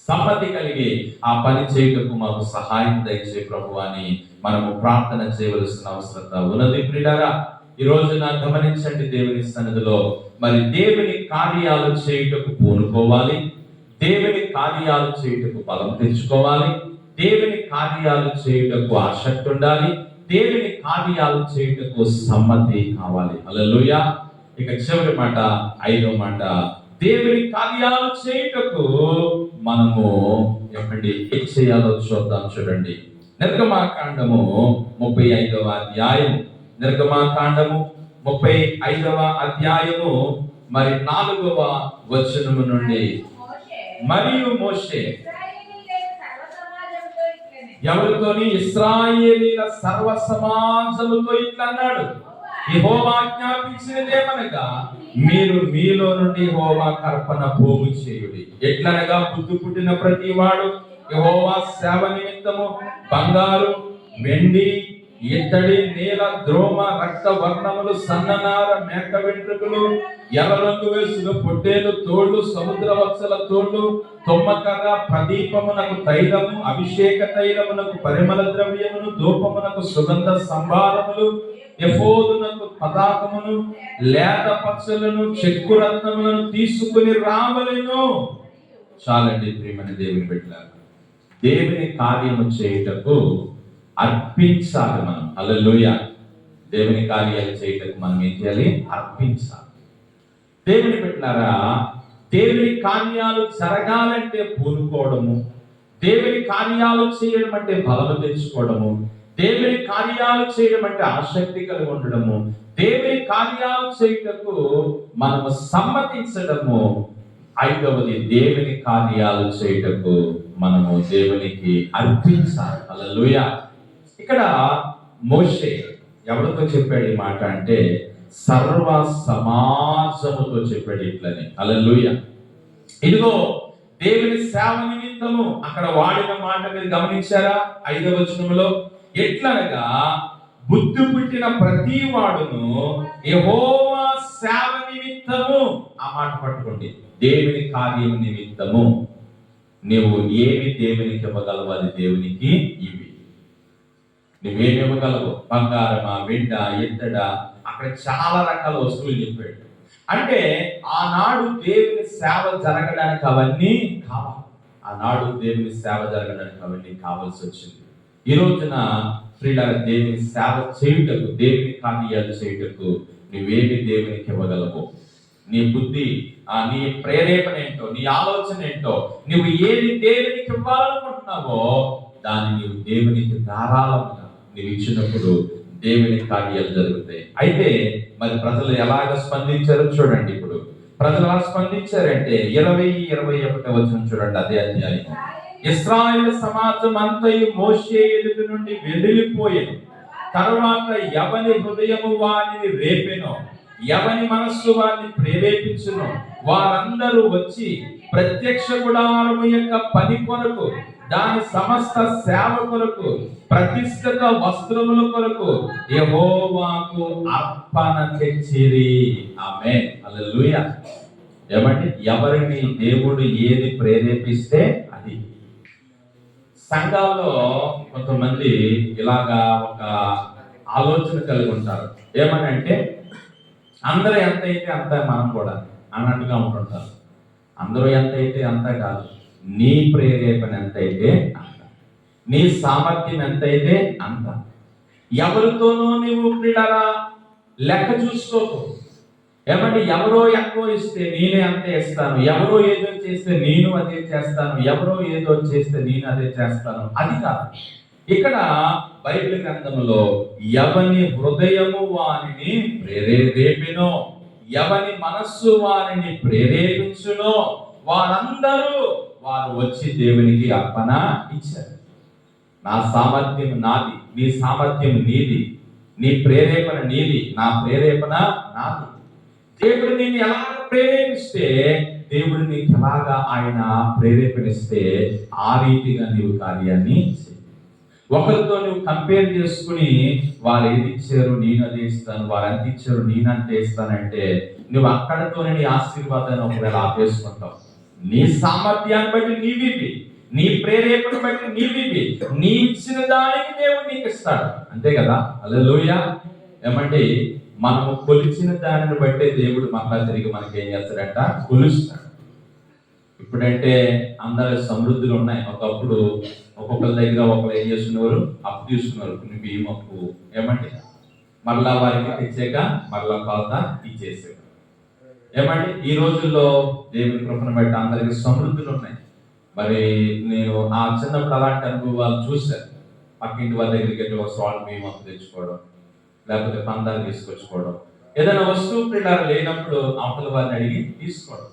సమ్మతి కలిగి ఆ పని చేయటకు మాకు సహాయం దయచే ప్రభు అని మనము ప్రార్థన చేయవలసిన అవసరం ఉన్నది. ప్రియులారా, ఈ రోజున గమనించండి, దేవుని సన్నిధిలో మరి దేవుని కార్యాలు చేయుటకు పూనుకోవాలి, దేవుని కార్యాలు చేయుటకు బలం తెచ్చుకోవాలి, దేవుని కార్యాలు చేయుటకు ఆసక్తి ఉండాలి, దేవుని కార్యాలు చేయుటకు సమ్మతి కావాలి. హల్లెలూయా. ఇక చివరి మాట, 5వ మాట, దేవుని కార్యాలు చేయుటకు మనము ఏమండి ఏం చేయాలో చూద్దాం. చూడండి, నిర్గమాకాండము 35వ అధ్యాయం, నిర్గమాకాండము 35వ అధ్యాయము మరి 4వ వచనము నుండి, మరియు మోషే ఎవరితోని? ఇశ్రాయేలీల సర్వ సమాజముతో ఇట్లా అన్నాడు, యెహోవా ఆజ్ఞాపించినదేమనగా, మీరు మీలో నుండి యెహోవాకు అర్పణ పోగు చేయుడి. ఎట్లనగా బుద్ధి పుట్టిన ప్రతి వాడు యెహోవా సేవ నిమిత్తము బంగారు, వెండి, ఇత్తడి, నీల, ద్రోమ, రక్త వర్ణములు, సన్ననార, మేక వెంట్రుకలు, ఎర్ర రంగు వేసిన పొట్టేలు తోళ్లు, సముద్ర వత్సల తోళ్లు, తొమ్మకర్ర, ప్రదీపమునకు తైలము, అభిషేక తైలమునకు పరిమళ ద్రవ్యమును, ధూపమునకు సుగంధ సంభారములు, ఎఫోదునకు పతాకమును, లేత పచ్చలను, చెక్కు రత్నములను తీసుకుని రావలెను. చాలండి ప్రియమైన దేవుని బిడ్డలారా, దేవుని కార్యము చేయుటకు అర్పించాలి మనం. హల్లెలూయా. దేవుని కార్యాలు చేయటకు మనం ఏం చేయాలి? అర్పించాలి. దేవుని బిడ్డలారా, దేవుని కార్యాలు జరగాలంటే పూనుకోవడము, దేవుని కార్యాలు చేయడం అంటే బలము తెచ్చుకోవడము, దేవుని కార్యాలు చేయడం అంటే ఆసక్తి కలిగి ఉండడము, దేవుని కార్యాలు చేయటకు మనము సమ్మతించడము. 5వది, దేవుని కార్యాలు చేయటకు మనము దేవునికి అర్పించాలి. హల్లెలూయా. ఇక్కడ మోషే ఎవరితో చెప్పాడు ఈ మాట అంటే సర్వ సమాజముతో చెప్పాడు ఇట్లని. హల్లెలూయా. ఇదిగో దేవుని సేవ నిమిత్తము అక్కడ వాడిన మాట మీరు గమనించారా? 5వ వచనములో ఎట్లనగా బుద్ధి పుట్టిన ప్రతి వాడును యెహోవా సేవ నిమిత్తము. ఆ మాట పట్టుకోండి, దేవుని కార్యం నిమిత్తము. నీవు ఏమి దేవునికి ఇవ్వగలవు అది దేవునికి ఇవి. నువ్వేమి ఇవ్వగలవు? బంగారమా, వెండ, ఎత్తడ, అక్కడ చాలా రకాల వస్తువులు చెప్పాడు. అంటే ఆనాడు దేవుని సేవ జరగడానికి అవన్నీ కావాలి. ఆనాడు దేవుని సేవ జరగడానికి అవన్నీ కావాల్సి వచ్చింది. ఈ రోజున ప్రియులారా, దేవుని సేవ చేయుటకు, దేవుని కార్యాలు చేయుటకు నువ్వేమి దేవునికి ఇవ్వగలవు? నీ బుద్ధి, నీ ప్రేరేపణ ఏంటో, నీ ఆలోచన ఏంటో, నువ్వు ఏది దేవునికి ఇవ్వాలనుకుంటున్నావో దాన్ని నీవు దేవునికి ధారాళంగా నీవు ఇచ్చినప్పుడు దేవుని కార్యాలు జరుగుతాయి. అయితే మరి ప్రజలు ఎలాగ స్పందించారో చూడండి. ఇప్పుడు ప్రజలు ఎలా స్పందించారంటే 20-21 వచనం చూడండి, అదే అధ్యాయం. ఇశ్రాయేలు సమాజం అంతయు మోషే ఎదుట నుండి వెళ్లిపోయెను. తరువాత ఎవని హృదయము వారిని రేపెనో, ఎవని మనస్సు వారిని ప్రేరేపించును, వారందరూ వచ్చి ప్రత్యక్ష గుడారము యొక్క పని కొరకు, దాని సమస్త సేవ కొరకు, ప్రతిష్ఠిత వస్త్రముల కొరకు యెహోవాకు అర్పణ తెచ్చిరి. ఆమేన్. హల్లెలూయా. ఏమంటే ఎవరిని దేవుడు ఏది ప్రేరేపిస్తే అది. సంఘాల్లో కొంతమంది ఇలాగా ఒక ఆలోచన కలిగి ఉంటారు. ఏమనంటే అందరూ ఎంత అయితే అంత మనం కూడా అన్నట్టుగా ఉంటుంటారు. అందరూ ఎంత అయితే అంత కాదు, నీ ప్రేరేపణ ఎంతైతే అంత, నీ సామర్థ్యం ఎంతైతే అంత. ఎవరితోనూ నీవు క్రీడరా లెక్క చూసుకోకు. ఏమంటే ఎవరో ఎక్కువ ఇస్తే నేనే అంతే ఇస్తాను, ఎవరో ఏదో చేస్తే నేను అదే చేస్తాను, ఎవరో ఏదో చేస్తే నేను అదే చేస్తాను, అది కాదు. ఇక్కడ బైబిల్ గ్రంథంలో ఎవని హృదయము వారిని ప్రేరేపెనో, ఎవని మనస్సు వారిని ప్రేరేపించునో వారందరూ వారు వచ్చి దేవునికి అర్పణ ఇచ్చారు. నా సామర్థ్యం నాది, నీ సామర్థ్యం నీది, నీ ప్రేరేపణ నీది, నా ప్రేరేపణ నాది. దేవుడు నిన్ను ఎలాగ ప్రేరేపిస్తే, దేవుడు నీకు ఎలాగా ఆయన ప్రేరేపణిస్తే ఆ రీతిగా నీవు కార్యాన్ని చెయ్యి. ఒకరితో నువ్వు కంపేర్ చేసుకుని వారు ఏది ఇచ్చారు నేను అది ఇస్తాను, వారు ఎంత ఇచ్చారు నేను అంతే ఇస్తానంటే నువ్వు అక్కడతోనే నీ ఆశీర్వాదాన్ని ఒకవేళ ఆపేసుకుంటావు. నీ సామర్థ్యాన్ని బట్టి నీవివి, నీ ప్రేరేపణ బట్టి నీవివి, నీ ఇచ్చిన దానికి దేవుడు నీకు ఇస్తాడు, అంతే కదా. హల్లెలూయా. ఏమంటే మనము కొలిచిన దానిని బట్టే దేవుడు మళ్ళా తిరిగి మనకి ఏం చేస్తాడంట, కొలుస్తాడు. ఇప్పుడంటే అందరి సమృద్ధులు ఉన్నాయి. ఒకప్పుడు ఒక్కొక్కరి దగ్గర ఒకరు ఏం చేస్తున్నారు, అప్పు తీసుకున్నారు, కొన్ని బియ్యం అప్పు. ఏమంటే మళ్ళా వారికి తెచ్చాక మళ్ళా కొలత ఇచ్చేసేవారు. ఏమంటే ఈ రోజుల్లో దేవుని కృపను బట్టి అందరికి సమృద్ధులు ఉన్నాయి. మరి నేను ఆ చిన్నప్పుడు అలాంటి అనుభవాలు చూశాను. పక్కింటి వాళ్ళ దగ్గరికి వెళ్ళి ఒక సాల్ట్ బియ్యం అప్పు తెచ్చుకోవడం, లేకపోతే పందాలు తీసుకొచ్చుకోవడం, ఏదైనా వస్తువు పిల్లలు లేనప్పుడు అవతల వారిని అడిగి తీసుకోవడం.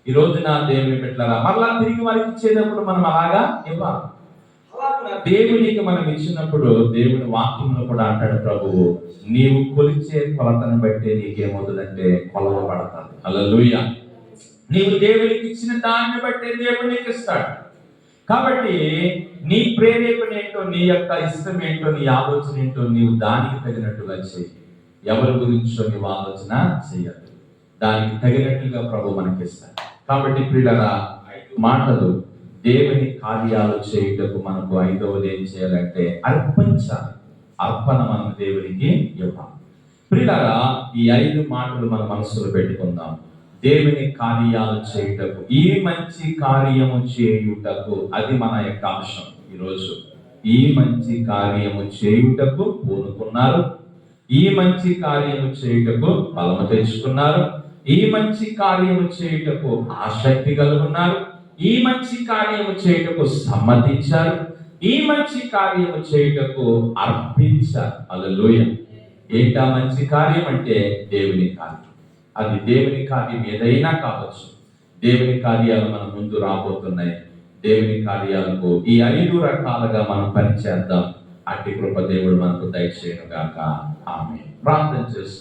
ఈ రోజు నా దేవుని పెట్టారా మరలా తిరిగి వారికి ఇచ్చేటప్పుడు మనం అలాగా ఇవ్వాలి. దేవునికి మనం ఇచ్చినప్పుడు దేవుని వాక్యంలో కూడా అంటాడు ప్రభువు, నీవు కొలిచే కొలతను బట్టి నీకేమవుతుందంటే కొలవబడతాడు. హల్లెలూయా. నీవు దేవునికి ఇచ్చిన దాన్ని బట్టి దేవుడు నీకు ఇస్తాడు. కాబట్టి నీ ప్రేరేపణ ఏంటో, నీ యొక్క ఇష్టం ఏంటో, నీ ఆలోచన ఏంటో నీవు దానికి తగినట్టుగా చేయి. ఎవరి గురించో నీవు ఆలోచన చేయద్దు, దానికి తగినట్టుగా ప్రభు మనకి ఇస్తాడు. కాబట్టి ప్రియులారా, 5 మాటలు దేవుని కార్యాలు చేయుటకు మనకు 5వది ఏం చేయాలంటే అర్పించాలి. అర్పణ మనం దేవునికి ఇవ్వాలి. ప్రియులారా, ఈ 5 మాటలు మన మనసులో పెట్టుకుందాం. దేవుని కార్యాలు చేయుటకు, ఈ మంచి కార్యము చేయుటకు, అది మన యొక్క అంశం ఈరోజు. ఈ మంచి కార్యము చేయుటకు పూనుకున్నారు, ఈ మంచి కార్యము చేయుటకు బలము తెచ్చుకున్నారు, ఈ మంచి కార్యము చేయుటకు ఆసక్తి కలుగున్నారు, ఈ మంచి కార్యము చేయుటకు సమ్మతించారు, ఈ మంచి కార్యము చేయుటకు అర్పించారు. హల్లెలూయా. ఏంటా మంచి కార్యం అంటే దేవుని కార్యం. అది దేవుని కార్యం ఏదైనా కావచ్చు. దేవుని కార్యాలు మన ముందు రాబోతున్నాయి. దేవుని కార్యాలకు ఈ 5 రకాలుగా మనం పనిచేద్దాం. అట్టి కృప దేవుడు మనకు దయచేయును గాక. ఆమేన్. ప్రార్థన చేస్తాం.